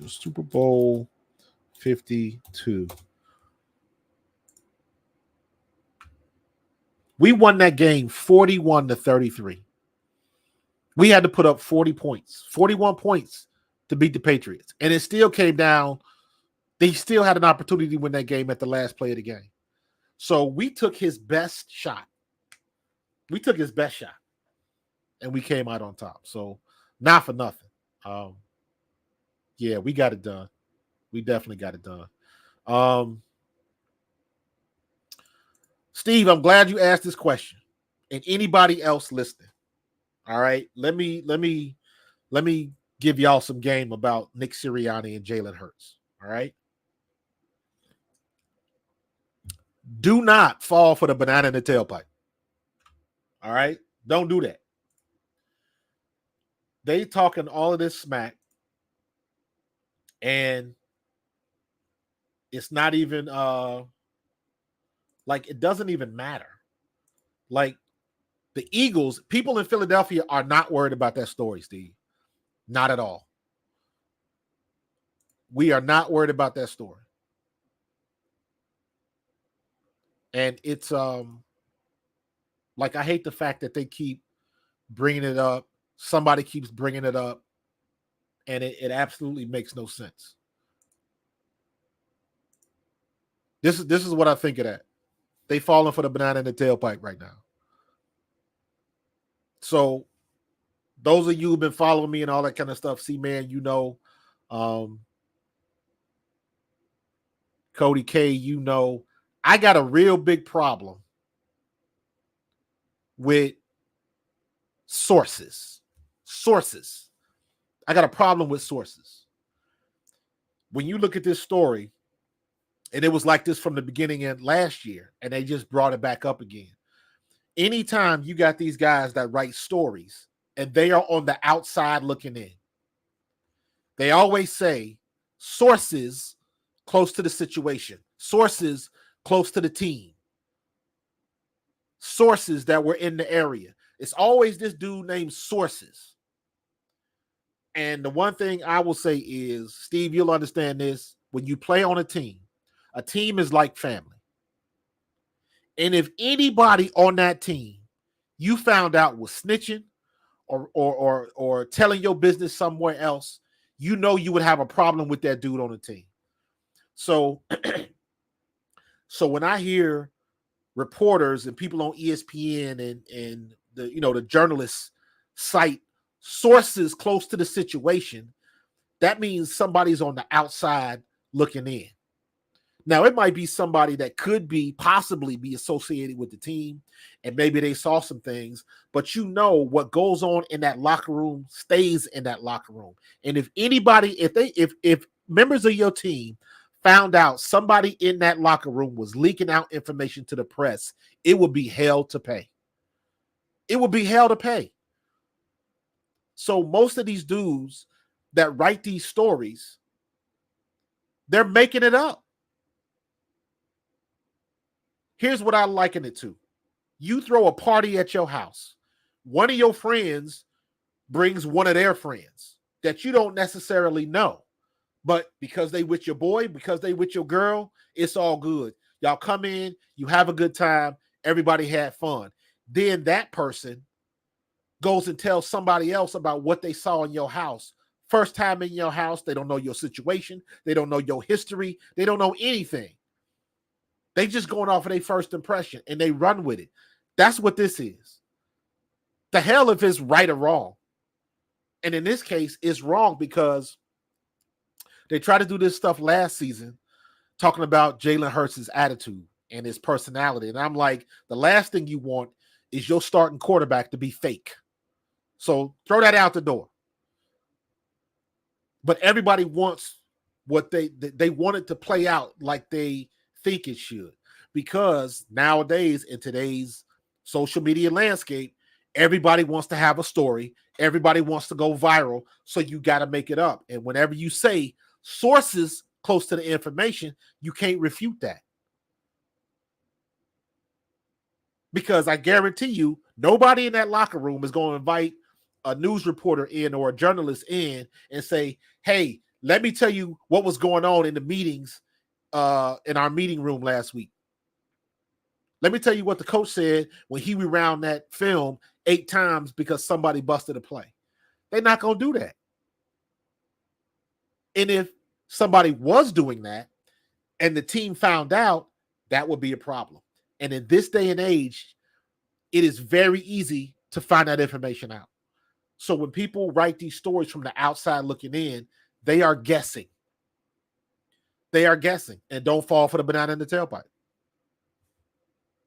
Super Bowl 52. We won that game 41-33. We had to put up 40 points, 41 points to beat the Patriots. And it still came down They still had an opportunity to win that game at the last play of the game. So we took his best shot. And we came out on top. So not for nothing. Yeah, we got it done. We definitely got it done. Steve, I'm glad you asked this question. And anybody else listening. All right. Let me give y'all some game about Nick Sirianni and Jalen Hurts. All right. Do not fall for the banana in the tailpipe. All right. Don't do that. They talking all of this smack, and it's not even like it doesn't even matter. Like the Eagles, people in Philadelphia are not worried about that story, Steve. Not at all. We are not worried about that story. And it's like I hate the fact that they keep bringing it up. Somebody keeps bringing it up, and it absolutely makes no sense. This is what I think of that. They falling for the banana in the tailpipe right now. So those of you who've been following me and all that kind of stuff, see, man, you know, Cody K, you know, I got a real big problem with sources. I got a problem with sources. When you look at this story, and it was like this from the beginning and last year, and they just brought it back up again. Anytime you got these guys that write stories and they are on the outside looking in, they always say sources close to the situation, sources close to the team, sources that were in the area. It's always this dude named Sources. And the one thing I will say is, Steve, you'll understand this. When you play on a team is like family. And if anybody on that team you found out was snitching or telling your business somewhere else, you know you would have a problem with that dude on the team. So, so when I hear reporters and people on ESPN and the journalists cite sources close to the situation, that means somebody's on the outside looking in. Now, it might be somebody that could possibly be associated with the team, and maybe they saw some things, but you know what goes on in that locker room stays in that locker room. And if anybody, if members of your team found out somebody in that locker room was leaking out information to the press, it would be hell to pay. It would be hell to pay. So most of these dudes that write these stories, they're making it up. Here's what I liken it to. You throw a party at your house. One of your friends brings one of their friends that you don't necessarily know. But because they with your boy, because they with your girl, it's all good. Y'all come in, you have a good time, everybody had fun. Then that person goes and tells somebody else about what they saw in your house. First time in your house, they don't know your situation. They don't know your history. They don't know anything. They just going off of their first impression and they run with it. That's what this is. The hell if it's right or wrong. And in this case, it's wrong because they tried to do this stuff last season, talking about Jalen Hurts' attitude and his personality. And I'm like, the last thing you want is your starting quarterback to be fake. So throw that out the door. But everybody wants what they want it to play out like they think it should. Because nowadays, in today's social media landscape, everybody wants to have a story. Everybody wants to go viral. So you got to make it up. And whenever you say sources close to the information, you can't refute that. Because I guarantee you, nobody in that locker room is going to invite a news reporter in or a journalist in and say, hey, let me tell you what was going on in the meetings in our meeting room last week. Let me tell you what the coach said when he rewound that film 8 times because somebody busted a play. They're not going to do that. And if somebody was doing that and the team found out, that would be a problem. And in this day and age, it is very easy to find that information out. So when people write these stories from the outside looking in, they are guessing. They are guessing, and don't fall for the banana in the tailpipe.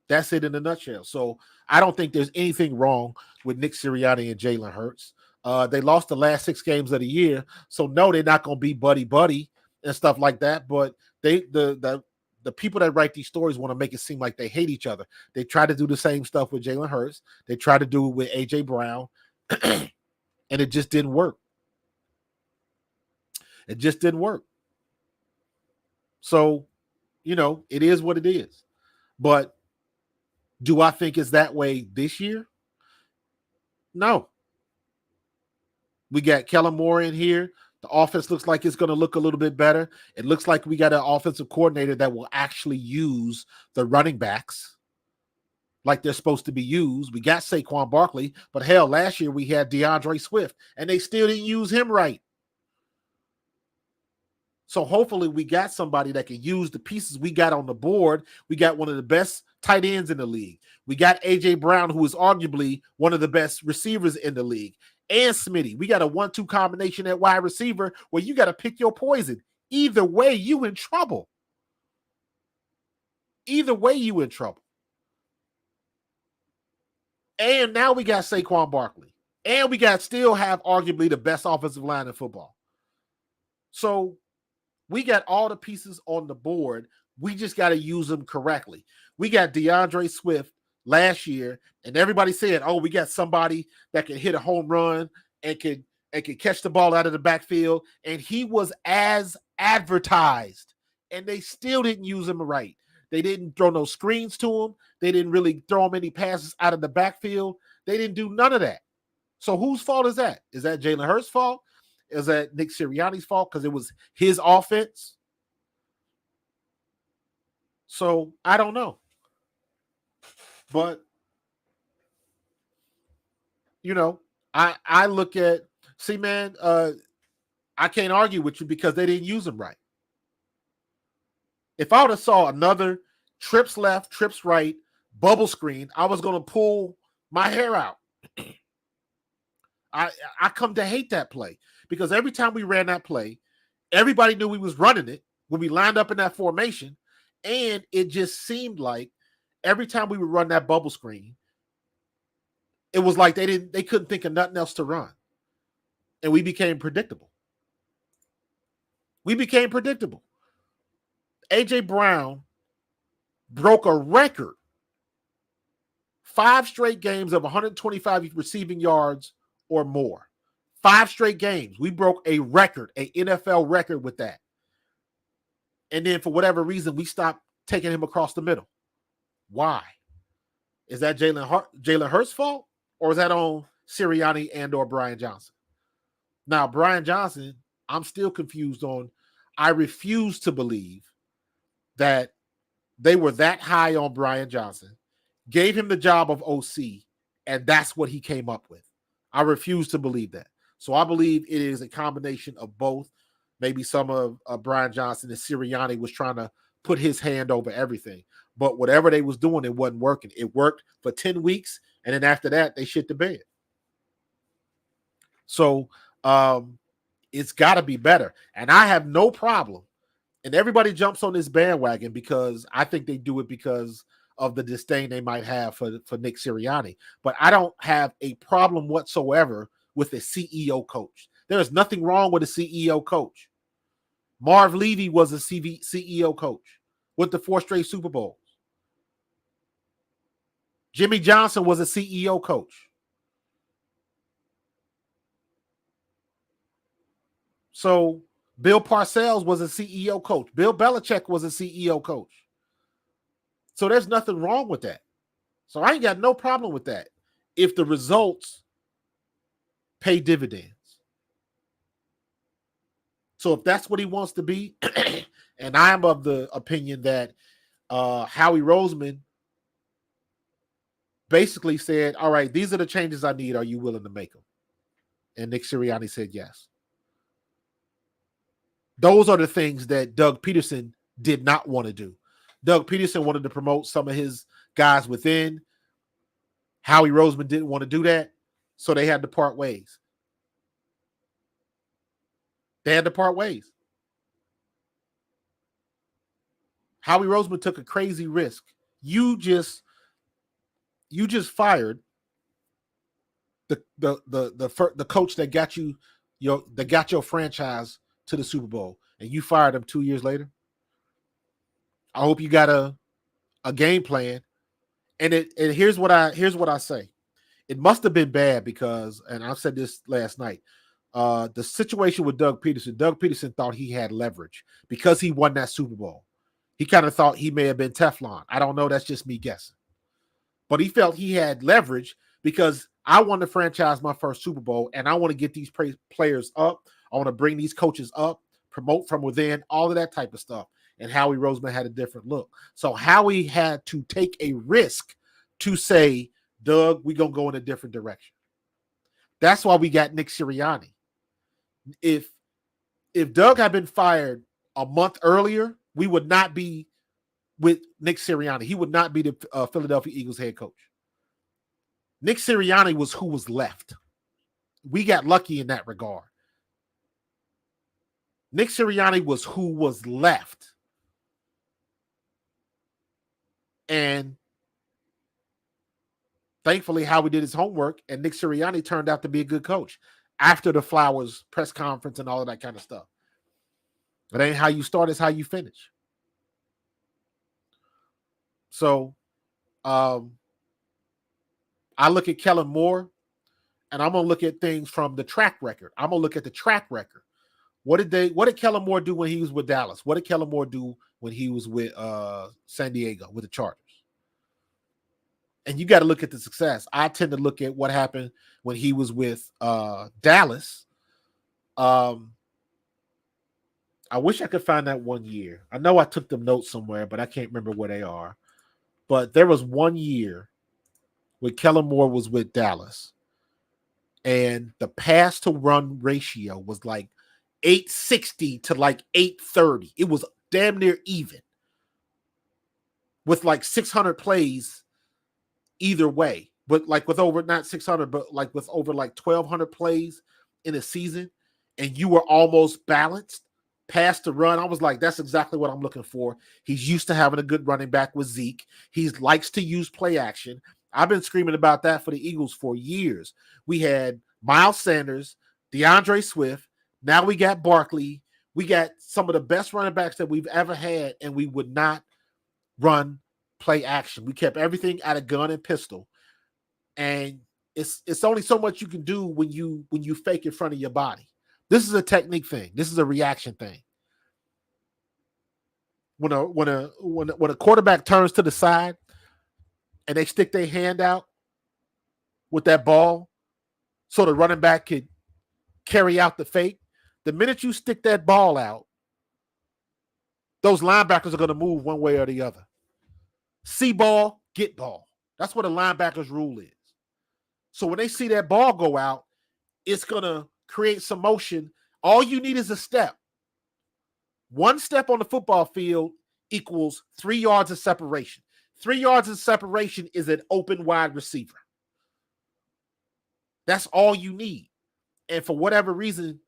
That's it in a nutshell. So I don't think there's anything wrong with Nick Sirianni and Jalen Hurts. They lost the last 6 games of the year, so no, they're not going to be buddy and stuff like that. But the people that write these stories want to make it seem like they hate each other. They try to do the same stuff with Jalen Hurts. They try to do it with AJ Brown, and it just didn't work. It just didn't work. So, it is what it is. But do I think it's that way this year? No. We got Kellen Moore in here. The offense looks like it's going to look a little bit better. It looks like we got an offensive coordinator that will actually use the running backs like they're supposed to be used. We got Saquon Barkley, but hell, last year we had DeAndre Swift, and they still didn't use him right. So hopefully we got somebody that can use the pieces we got on the board. We got one of the best tight ends in the league. We got AJ Brown, who is arguably one of the best receivers in the league, and Smitty. We got a 1-2 combination at wide receiver where you got to pick your poison. Either way, you in trouble. Either way, you in trouble. And now we got Saquon Barkley. And we got still have arguably the best offensive line in football. So we got all the pieces on the board. We just got to use them correctly. We got DeAndre Swift last year, and everybody said, oh, we got somebody that can hit a home run and can catch the ball out of the backfield. And he was as advertised, and they still didn't use him right. They didn't throw no screens to him. They didn't really throw him any passes out of the backfield. They didn't do none of that. So whose fault is that? Is that Jalen Hurts' fault? Is that Nick Sirianni's fault because it was his offense? So I don't know. But, I look at, I can't argue with you because they didn't use them right. If I would have saw another trips left, trips right, bubble screen, I was going to pull my hair out. I come to hate that play because every time we ran that play, everybody knew we was running it when we lined up in that formation, and it just seemed like every time we would run that bubble screen, it was like they couldn't think of nothing else to run, and we became predictable. AJ Brown broke a record. 5 straight games of 125 receiving yards or more. 5 straight games. We broke a record, an NFL record with that. And then for whatever reason, we stopped taking him across the middle. Why? Is that Jalen Hurts' fault? Or is that on Sirianni and or Brian Johnson? Now, Brian Johnson, I'm still confused on. I refuse to believe that they were that high on Brian Johnson, gave him the job of OC, and that's what he came up with. I refuse to believe that. So I believe it is a combination of both. Maybe some of Brian Johnson and Sirianni was trying to put his hand over everything. But whatever they was doing, it wasn't working. It worked for 10 weeks, and then after that, they shit the bed. So it's got to be better. And I have no problem. And everybody jumps on this bandwagon because I think they do it because of the disdain they might have for Nick Sirianni. But I don't have a problem whatsoever with a CEO coach. There is nothing wrong with a CEO coach. Marv Levy was a CEO coach with the 4 straight Super Bowls. Jimmy Johnson was a CEO coach. So Bill Parcells was a CEO coach. Bill Belichick was a CEO coach. So there's nothing wrong with that. So I ain't got no problem with that if the results pay dividends. So if that's what he wants to be, and I'm of the opinion that Howie Roseman basically said, all right, these are the changes I need. Are you willing to make them? And Nick Sirianni said yes. Those are the things that Doug Peterson did not want to do. Doug Peterson wanted to promote some of his guys within. Howie Roseman didn't want to do that, so they had to part ways. Howie Roseman took a crazy risk. You just fired the coach that got your franchise to the Super Bowl, and you fired him 2 years later. I hope you got a game plan. And here's what I say. It must have been bad because, and I said this last night, the situation with Doug Peterson thought he had leverage because he won that Super Bowl. He kind of thought he may have been Teflon. I don't know. That's just me guessing. But he felt he had leverage because I won the franchise my first Super Bowl, and I want to get these players up. I want to bring these coaches up, promote from within, all of that type of stuff. And Howie Roseman had a different look. So Howie had to take a risk to say, Doug, we're going to go in a different direction. That's why we got Nick Sirianni. If Doug had been fired a month earlier, we would not be with Nick Sirianni. He would not be the Philadelphia Eagles head coach. Nick Sirianni was who was left. We got lucky in that regard. Nick Sirianni was who was left. And thankfully, Howie did his homework, and Nick Sirianni turned out to be a good coach after the Flowers press conference and all of that kind of stuff. It ain't how you start, it's how you finish. So I look at Kellen Moore, and I'm going to look at things from the track record. I'm going to look at the track record. What did Kellen Moore do when he was with Dallas? What did Kellen Moore do when he was with San Diego, with the Chargers? And you got to look at the success. I tend to look at what happened when he was with Dallas. I wish I could find that 1 year. I know I took them notes somewhere, but I can't remember where they are. But there was 1 year when Kellen Moore was with Dallas, and the pass to run ratio was like 860 to like 830. It was damn near even with like 600 plays either way, but like with over, not 600, but like with over like 1,200 plays in a season, and you were almost balanced pass to run. I was like, that's exactly what I'm looking for. He's used to having a good running back with Zeke. He likes to use play action. I've been screaming about that for the Eagles for years. We had Miles Sanders, DeAndre Swift. Now we got Barkley. We got some of the best running backs that we've ever had, and we would not run play action. We kept everything out of gun and pistol. And it's only so much you can do when you fake in front of your body. This is a technique thing. This is a reaction thing. When a quarterback turns to the side and they stick their hand out with that ball so the running back could carry out the fake, the minute you stick that ball out, those linebackers are going to move one way or the other. See ball, get ball. That's what a linebacker's rule is. So when they see that ball go out, it's going to create some motion. All you need is a step. One step on the football field equals 3 yards of separation. 3 yards of separation is an open wide receiver. That's all you need. And for whatever reason,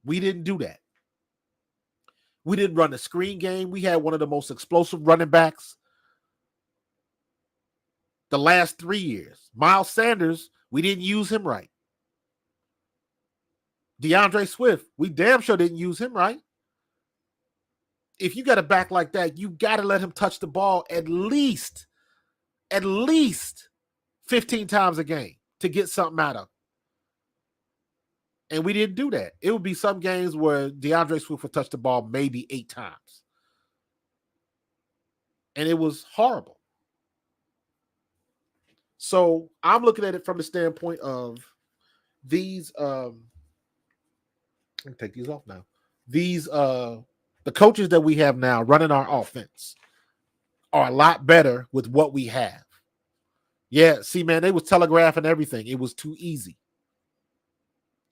we didn't do that. We didn't run the screen game. We had one of the most explosive running backs the last 3 years. Miles Sanders, we didn't use him right. DeAndre Swift, we damn sure didn't use him right. If you got a back like that, you got to let him touch the ball at least 15 times a game to get something out of him. And we didn't do that. It would be some games where DeAndre Swift would touch the ball maybe 8 times. And it was horrible. So I'm looking at it from the standpoint of these, let me take these off now. These, the coaches that we have now running our offense are a lot better with what we have. Yeah, see, man, they was telegraphing everything. It was too easy.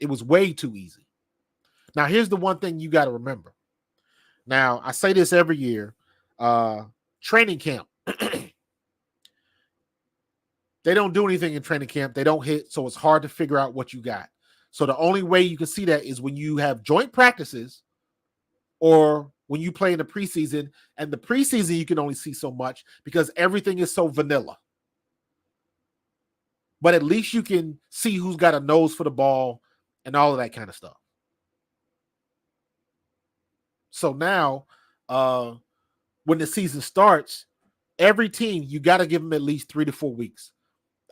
It was way too easy. Now, here's the one thing you got to remember. Now, I say this every year. Training camp. They don't do anything in training camp. They don't hit, so it's hard to figure out what you got. So the only way you can see that is when you have joint practices or when you play in the preseason. And the preseason, you can only see so much because everything is so vanilla. But at least you can see who's got a nose for the ball and all of that kind of stuff. So now, when the season starts, every team, you got to give them at least 3 to 4 weeks.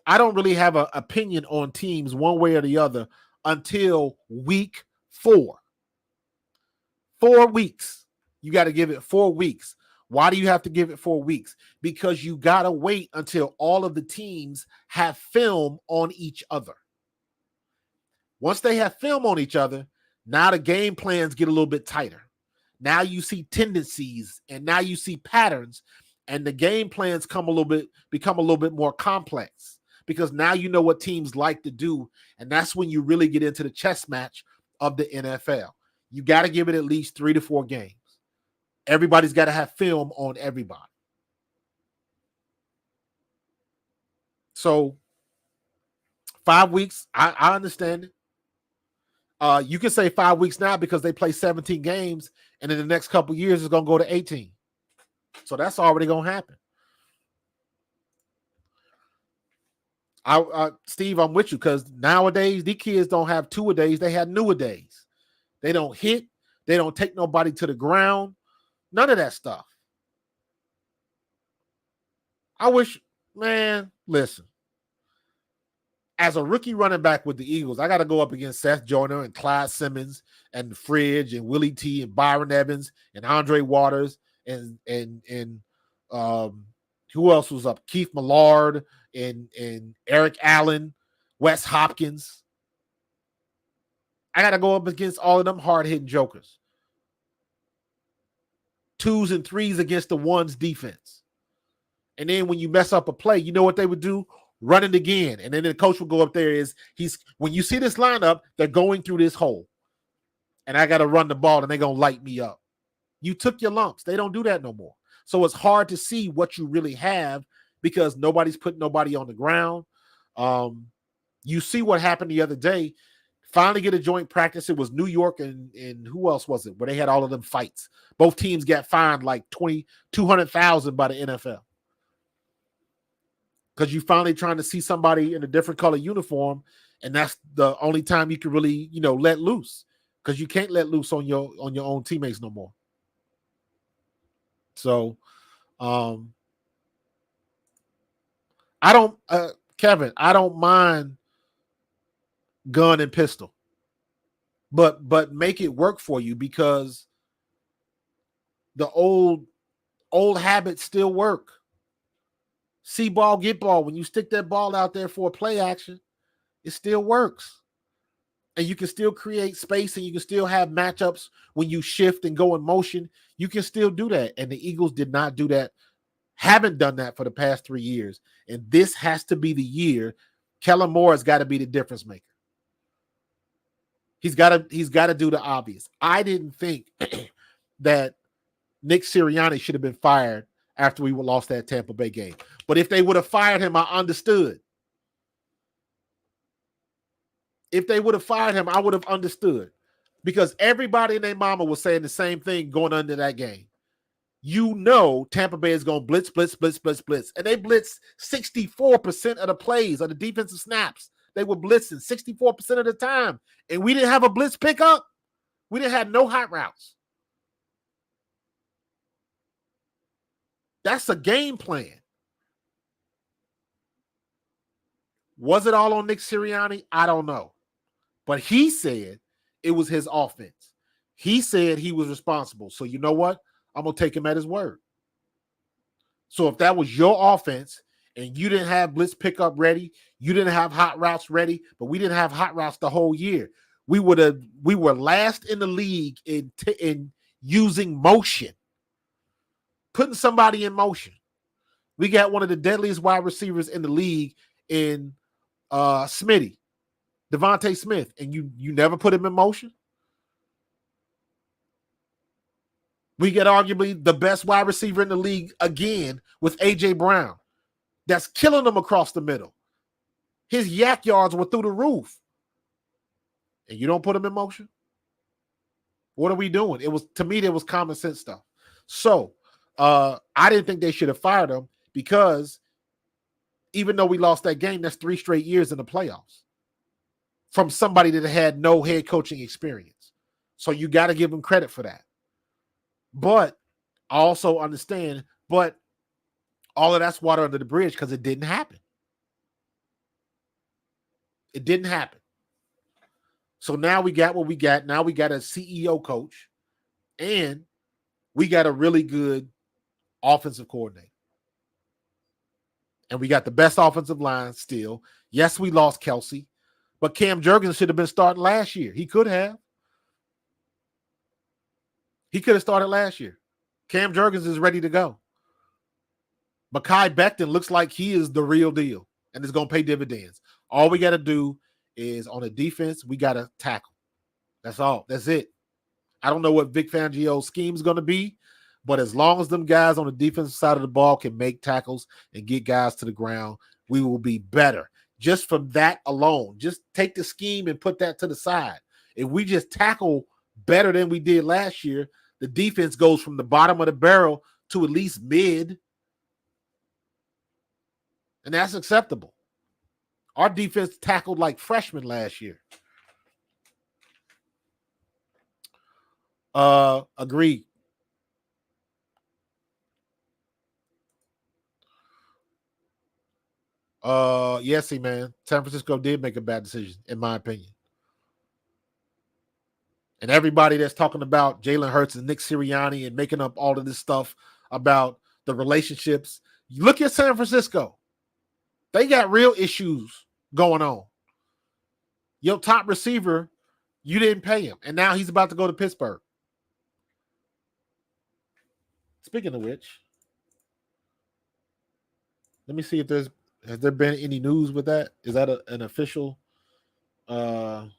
I don't really have an opinion on teams one way or the other until week 4. 4 weeks. You got to give it 4 weeks. Why do you have to give it 4 weeks? Because you got to wait until all of the teams have film on each other. Once they have film on each other, now the game plans get a little bit tighter. Now you see tendencies and now you see patterns, and the game plans become a little bit more complex because now you know what teams like to do, and that's when you really get into the chess match of the NFL. You got to give it at least 3 to 4 games. Everybody's got to have film on everybody. So 5 weeks, I understand it. You can say 5 weeks now because they play 17 games, and in the next couple of years, it's going to go to 18. So that's already going to happen. Steve, I'm with you because nowadays, these kids don't have two-a-days. They have new-a-days. They don't hit. They don't take nobody to the ground. None of that stuff. I wish, man, listen. As a rookie running back with the Eagles, I got to go up against Seth Joyner and Clyde Simmons and Fridge and Willie T and Byron Evans and Andre Waters and who else was up? Keith Millard and Eric Allen, Wes Hopkins. I got to go up against all of them hard-hitting jokers. 2s and 3s against the 1s defense. And then when you mess up a play, you know what they would do? Run it again. And then the coach will go up there when you see this lineup, they're going through this hole. And I got to run the ball and they're going to light me up. You took your lumps. They don't do that no more. So it's hard to see what you really have because nobody's putting nobody on the ground. You see what happened the other day. Finally get a joint practice. It was New York and who else was it? Where they had all of them fights. Both teams got fined like $200,000 by the NFL. Because you finally trying to see somebody in a different color uniform, and that's the only time you can really, let loose. Because you can't let loose on your own teammates no more. So, Kevin, I don't mind gun and pistol, but make it work for you because the old habits still work. See ball, get ball. When you stick that ball out there for a play action, it still works. And you can still create space and you can still have matchups when you shift and go in motion. You can still do that. And the Eagles did not do that, haven't done that for the past 3 years. And this has to be the year. Kellen Moore has got to be the difference maker. He's got to do the obvious. I didn't think that Nick Sirianni should have been fired after we lost that Tampa Bay game. But if they would have fired him, I understood. If they would have fired him, I would have understood. Because everybody and their mama was saying the same thing going under that game. Tampa Bay is going to blitz. And they blitzed 64% of the plays of the defensive snaps. They were blitzing 64% of the time. And we didn't have a blitz pickup. We didn't have no hot routes. That's a game plan. Was it all on Nick Sirianni? I don't know. But he said it was his offense. He said he was responsible. So you know what? I'm going to take him at his word. So if that was your offense and you didn't have blitz pickup ready, you didn't have hot routes ready, but we didn't have hot routes the whole year. We were last in the league in using motion. Putting somebody in motion. We got one of the deadliest wide receivers in the league in Smitty, Devontae Smith, and you never put him in motion? We get arguably the best wide receiver in the league again with A.J. Brown. That's killing them across the middle. His yak yards were through the roof. And you don't put him in motion? What are we doing? To me, there was common sense stuff. So I didn't think they should have fired him because even though we lost that game, that's 3 straight years in the playoffs from somebody that had no head coaching experience. So you got to give him credit for that. But I also understand, but all of that's water under the bridge because it didn't happen. It didn't happen. So now we got what we got. Now we got a CEO coach and we got a really good offensive coordinator. And we got the best offensive line still. Yes, we lost Kelsey, but Cam Jurgens should have been starting last year. He could have. He could have started last year. Cam Jurgens is ready to go. Mekhi Becton looks like he is the real deal and is going to pay dividends. All we got to do is on the defense, we got to tackle. That's all. That's it. I don't know what Vic Fangio's scheme is going to be, but as long as them guys on the defensive side of the ball can make tackles and get guys to the ground, we will be better. Just from that alone, just take the scheme and put that to the side. If we just tackle better than we did last year, the defense goes from the bottom of the barrel to at least mid. And that's acceptable. Our defense tackled like freshmen last year. Agreed. Yes, man. San Francisco did make a bad decision, in my opinion. And everybody that's talking about Jalen Hurts and Nick Sirianni and making up all of this stuff about the relationships. Look at San Francisco. They got real issues going on. Your top receiver, you didn't pay him. And now he's about to go to Pittsburgh. Speaking of which, let me see if has there been any news with that? Is that an official QB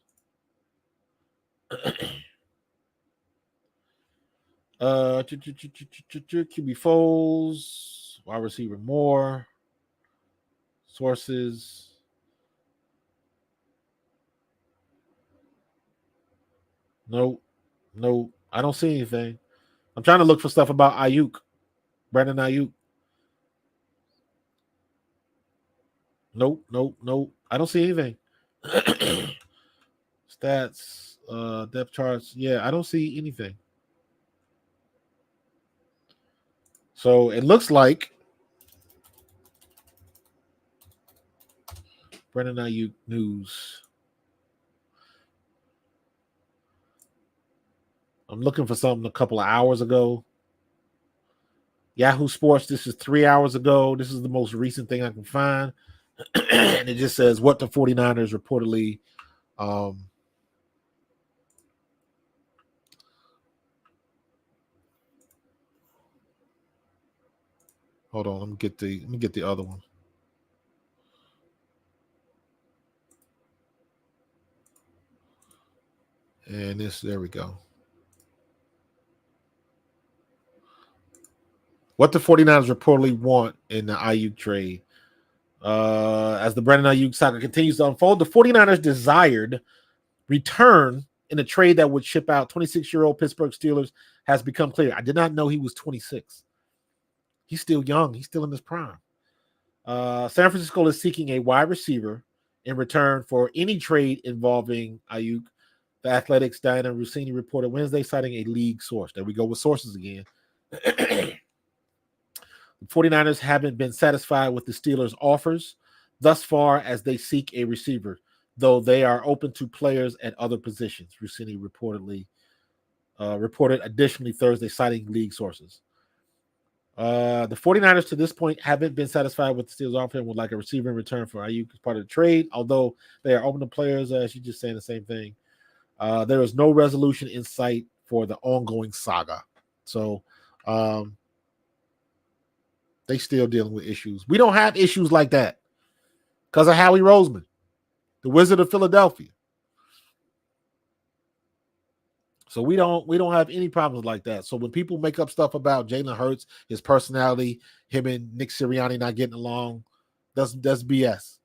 Foles, wide receiver Moore, sources. No, I don't see anything. I'm trying to look for stuff about Ayuk, Brandon Ayuk. Nope. I don't see anything. Stats, depth charts. Yeah, I don't see anything. So it looks like Brandon Ayuk news. I'm looking for something a couple of hours ago. Yahoo Sports, this is 3 hours ago. This is the most recent thing I can find. And it just says what the 49ers reportedly hold on, let me get the other one. And there we go. What the 49ers reportedly want in the Ayuk trade. As the Brandon Ayuk saga continues to unfold, the 49ers desired return in a trade that would ship out 26-year-old Pittsburgh Steelers has become clear. I did not know he was 26. He's still young. He's still in his prime. San Francisco is seeking a wide receiver in return for any trade involving Ayuk. The Athletics' Diana Rossini reported Wednesday, citing a league source. There we go with sources again. The 49ers haven't been satisfied with the Steelers' offers thus far as they seek a receiver, though they are open to players at other positions, Rossini reported additionally Thursday, citing league sources. The 49ers to this point haven't been satisfied with the Steelers' offer and would like a receiver in return for Ayuk as part of the trade, although they are open to players. She's just saying the same thing. There is no resolution in sight for the ongoing saga. So, they still dealing with issues. We don't have issues like that because of Howie Roseman, the Wizard of Philadelphia. So we don't have any problems like that. So when people make up stuff about Jalen Hurts, his personality, him and Nick Sirianni not getting along, that's BS.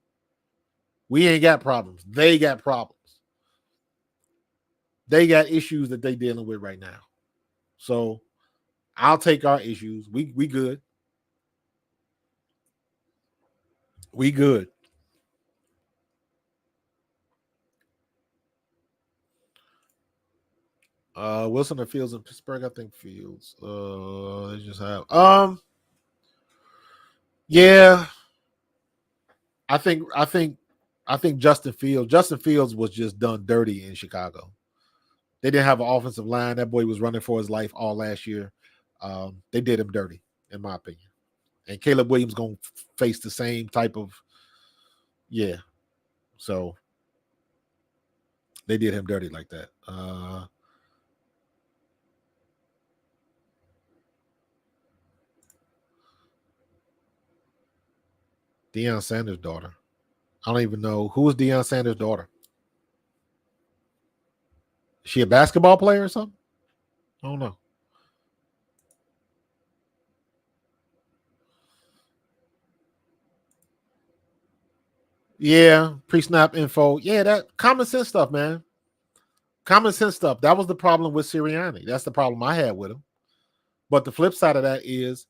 We ain't got problems. They got problems. They got issues that they dealing with right now. So I'll take our issues. We good. We good. Wilson or Fields in Pittsburgh? I think Fields. They just have yeah. I think Justin Fields was just done dirty in Chicago. They didn't have an offensive line. That boy was running for his life all last year. They did him dirty, in my opinion. And Caleb Williams gonna face the same type of So they did him dirty like that. Deion Sanders' daughter. I don't even know who is Deion Sanders' daughter. Is she a basketball player or something? I don't know. Yeah, pre-snap info. Yeah, that common sense stuff, man. Common sense stuff. That was the problem with Sirianni. That's the problem I had with him. But the flip side of that is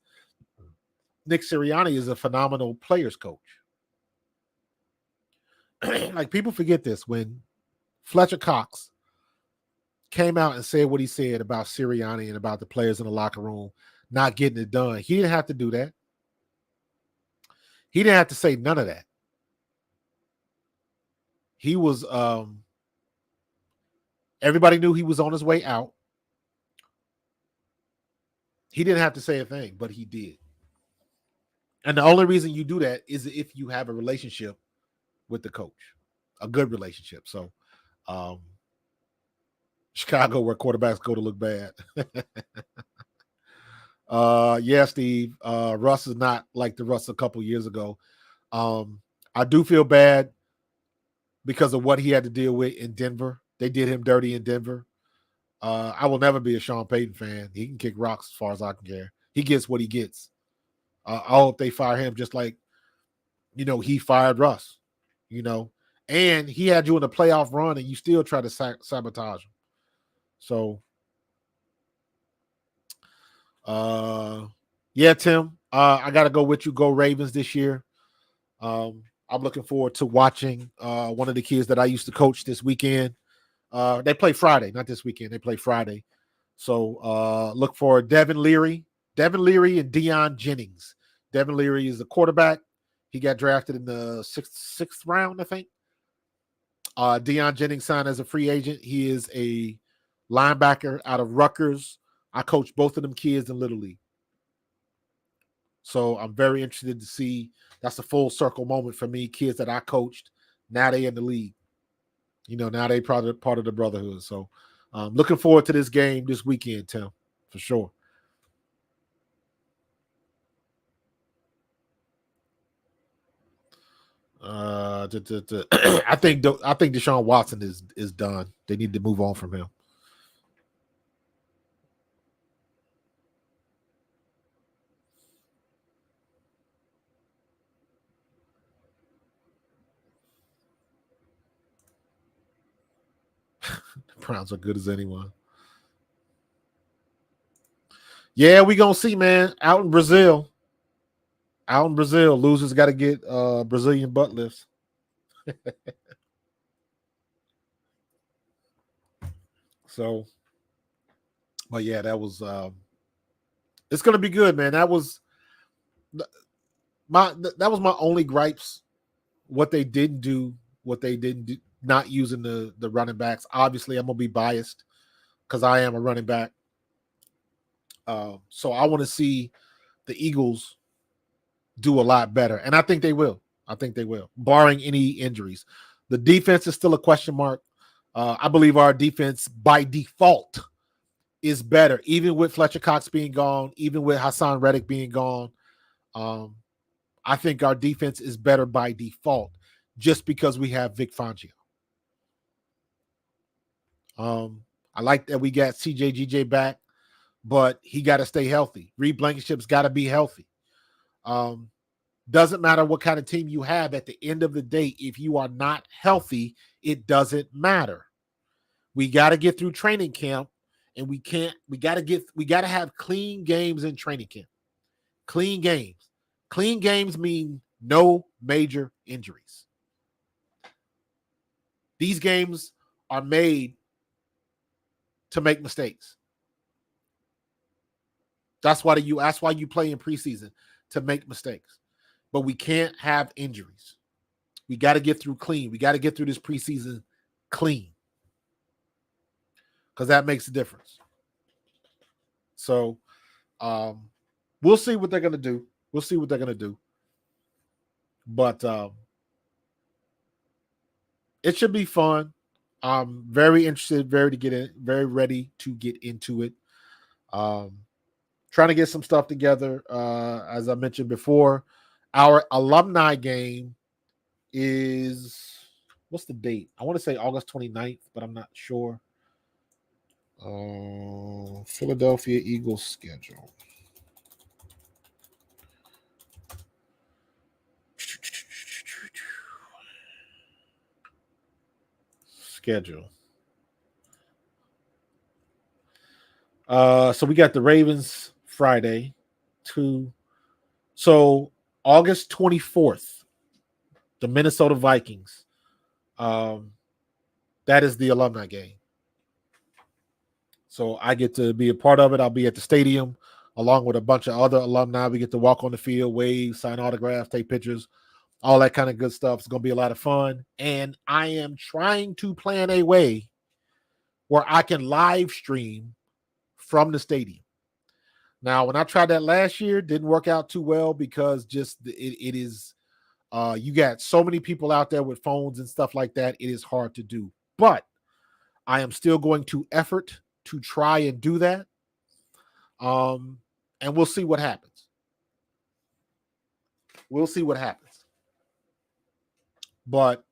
Nick Sirianni is a phenomenal players coach. Like, people forget this. When Fletcher Cox came out and said what he said about Sirianni and about the players in the locker room not getting it done, he didn't have to do that. He didn't have to say none of that. He was everybody knew he was on his way out. He didn't have to say a thing, but he did. And the only reason you do that is if you have a relationship with the coach, a good relationship. So Chicago, where quarterbacks go to look bad. Yeah, Steve. Russ is not like the Russ a couple years ago. I do feel bad because of what he had to deal with in Denver. They did him dirty in Denver. I will never be a Sean Payton fan. He can kick rocks as far as I can care. He gets what he gets. I hope they fire him just like, he fired Russ, and he had you in a playoff run and you still try to sabotage him. So, yeah, Tim, I got to go with you. Go Ravens this year. I'm looking forward to watching one of the kids that I used to coach this weekend. They play Friday, not this weekend. They play Friday. So look for Devin Leary and Deion Jennings. Devin Leary is a quarterback. He got drafted in the sixth round, I think. Deion Jennings signed as a free agent. He is a linebacker out of Rutgers. I coached both of them kids in Little League. So I'm very interested to see. That's a full circle moment for me. Kids that I coached, now they in the league. Now they part of the brotherhood. So looking forward to this game this weekend, Tim, for sure. I think Deshaun Watson is done. They need to move on from him. The Browns are good as anyone. Yeah, we gonna see, man. Out in Brazil, losers got to get Brazilian butt lifts. So, but yeah, that was it's gonna be good, man. That was my only gripes. What they didn't do, not using the running backs. Obviously, I'm gonna be biased because I am a running back. So I want to see the Eagles do a lot better, and I think they will. Barring any injuries. The defense is still a question mark. I believe our defense by default is better, even with Fletcher Cox being gone, even with Hassan Reddick being gone. I think our defense is better by default just because we have Vic Fangio. I like that we got CJGJ back, but he got to stay healthy. Reed Blankenship's got to be healthy. Doesn't matter what kind of team you have at the end of the day. If you are not healthy, it doesn't matter. We got to get through training camp, and we got to have clean games in training camp. Clean games. Clean games mean no major injuries. These games are made to make mistakes. That's why you play in preseason, to make mistakes. But we can't have injuries. We got to get through clean. We got to get through this preseason clean, because that makes a difference. So we'll see what they're going to do. But it should be fun. I'm very interested, very ready to get into it. Trying to get some stuff together. As I mentioned before, our alumni game is, what's the date? I want to say August 29th, but I'm not sure. Philadelphia Eagles schedule. So we got the Ravens Friday. So August 24th, the Minnesota Vikings. That is the alumni game. So I get to be a part of it. I'll be at the stadium along with a bunch of other alumni. We get to walk on the field, wave, sign autographs, take pictures, all that kind of good stuff. It's going to be a lot of fun. And I am trying to plan a way where I can live stream from the stadium. Now, when I tried that last year, didn't work out too well, because just it is you got so many people out there with phones and stuff like that. It is hard to do. But I am still going to effort to try and do that. And we'll see what happens. But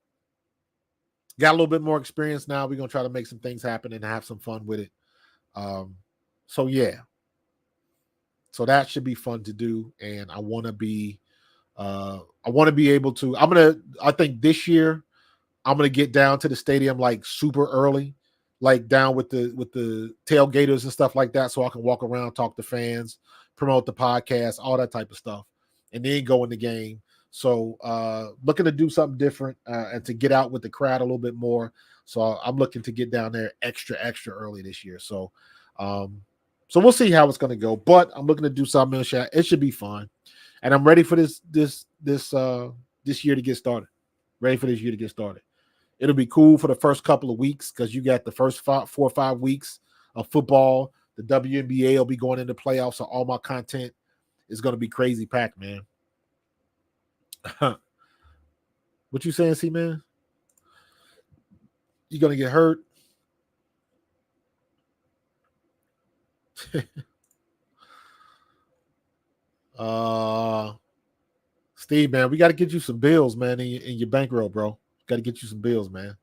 got a little bit more experience now. We're going to try to make some things happen and have some fun with it. So yeah. So that should be fun to do. And I want to be able to, I think this year I'm going to get down to the stadium like super early, like down with the tailgaters and stuff like that. So I can walk around, talk to fans, promote the podcast, all that type of stuff, and then go in the game. So looking to do something different and to get out with the crowd a little bit more. So I'm looking to get down there extra early this year. So we'll see how it's going to go, but I'm looking to do something. It should be fun, and I'm ready for this year to get started. It'll be cool for the first couple of weeks, because you got the first 4 or 5 weeks of football. The WNBA will be going into playoffs, so all my content is going to be crazy packed, man. What you saying, C-Man? You going to get hurt? Steve, man, we got to get you some bills, man, in your bankroll, bro. Got to get you some bills, man.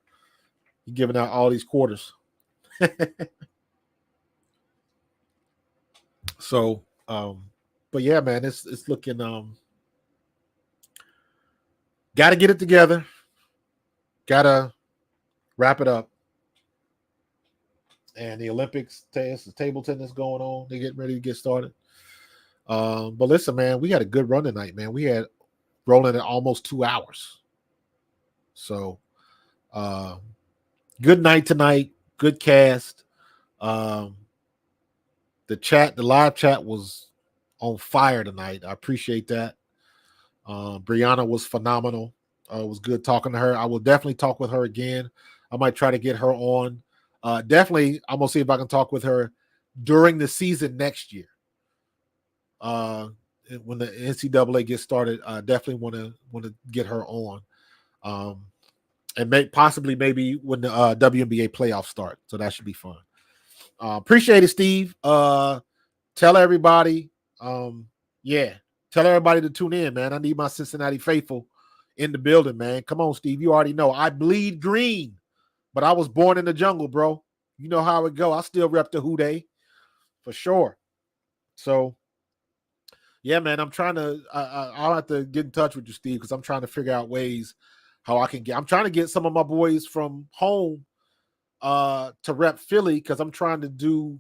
You're giving out all these quarters. So, but yeah, man, it's looking, got to get it together. Got to wrap it up. And the Olympics, the table tennis going on. They're getting ready to get started. But listen, man, we had a good run tonight, man. We had rolling at almost 2 hours. So, good night tonight. Good cast. The live chat was on fire tonight. I appreciate that. Brianna was phenomenal. It was good talking to her. I will definitely talk with her again. I might try to get her on. Definitely, I'm going to see if I can talk with her during the season next year. When the NCAA gets started, I definitely want to get her on. And maybe when the WNBA playoffs start. So that should be fun. Appreciate it, Steve. Tell everybody, tell everybody to tune in, man. I need my Cincinnati faithful in the building, man. Come on, Steve. You already know I bleed green, but I was born in the jungle, bro. You know how it go. I still rep the Who Dey for sure. So, yeah, man, I'm trying to. I'll have to get in touch with you, Steve, because I'm trying to figure out ways how I can get. I'm trying to get some of my boys from home to rep Philly because I'm trying to do.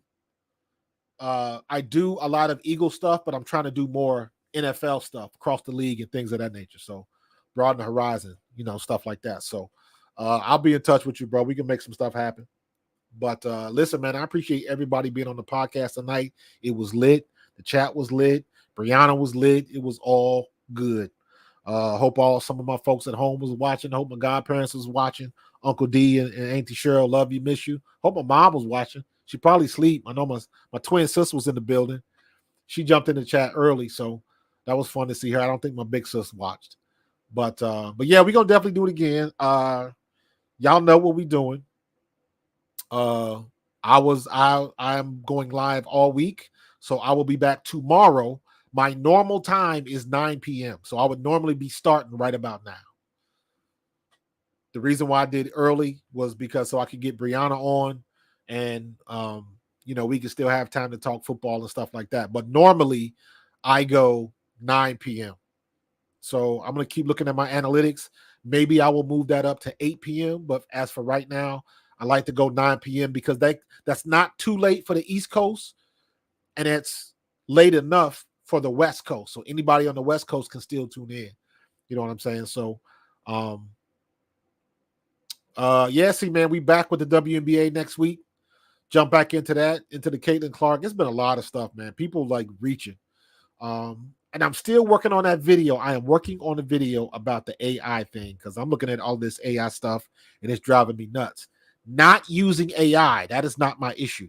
I do a lot of Eagle stuff, but I'm trying to do more NFL stuff across the league and things of that nature. So, broaden the horizon, stuff like that. So, I'll be in touch with you, bro. We can make some stuff happen. But listen, man, I appreciate everybody being on the podcast tonight. It was lit. The chat was lit. Brianna was lit. It was all good. Hope some of my folks at home was watching. Hope my godparents was watching. Uncle D and Auntie Cheryl, love you, miss you. Hope my mom was watching. She probably sleep. I know my twin sister was in the building. She jumped in the chat early, so that was fun to see her. I don't think my big sis watched. But yeah, we're gonna definitely do it again. Y'all know what we're doing. I'm going live all week, so I will be back tomorrow. My normal time is 9 p.m. So I would normally be starting right about now. The reason why I did early was because so I could get Brianna on and we can still have time to talk football and stuff like that. But normally I go 9 p.m. So I'm going to keep looking at my analytics. Maybe I will move that up to 8 p.m. But as for right now, I like to go 9 p.m. because that's not too late for the East Coast, and it's late enough for the West Coast. So anybody on the West Coast can still tune in. You know what I'm saying? So, see, man, we back with the WNBA next week. Jump back into the Caitlin Clark. It's been a lot of stuff, man. People like reaching. And I'm still working on that video. I am working on a video about the AI thing because I'm looking at all this AI stuff and it's driving me nuts. Not using AI, that is not my issue.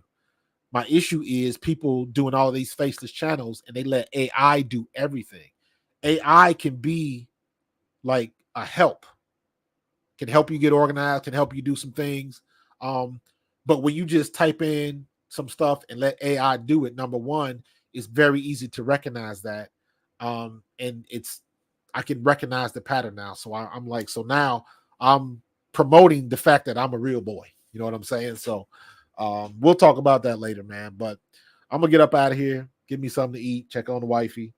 My issue is people doing all these faceless channels and they let AI do everything. AI can be like a help, can help you get organized, can help you do some things. But when you just type in some stuff and let AI do it, number one, it's very easy to recognize that. And I can recognize the pattern now. So I'm like, so now I'm promoting the fact that I'm a real boy. You know what I'm saying? So we'll talk about that later, man. But I'm going to get up out of here, give me something to eat, check on the wifey.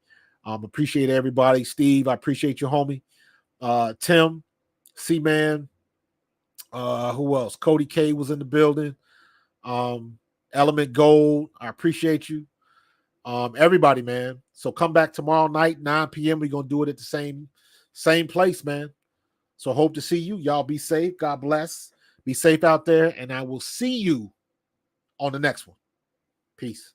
Appreciate everybody. Steve, I appreciate you, homie. Tim, C-Man, who else? Cody K was in the building. Element Gold, I appreciate you. Everybody, man. So come back tomorrow night, 9 p.m. We're going to do it at the same place, man. So hope to see you. Y'all be safe. God bless. Be safe out there. And I will see you on the next one. Peace.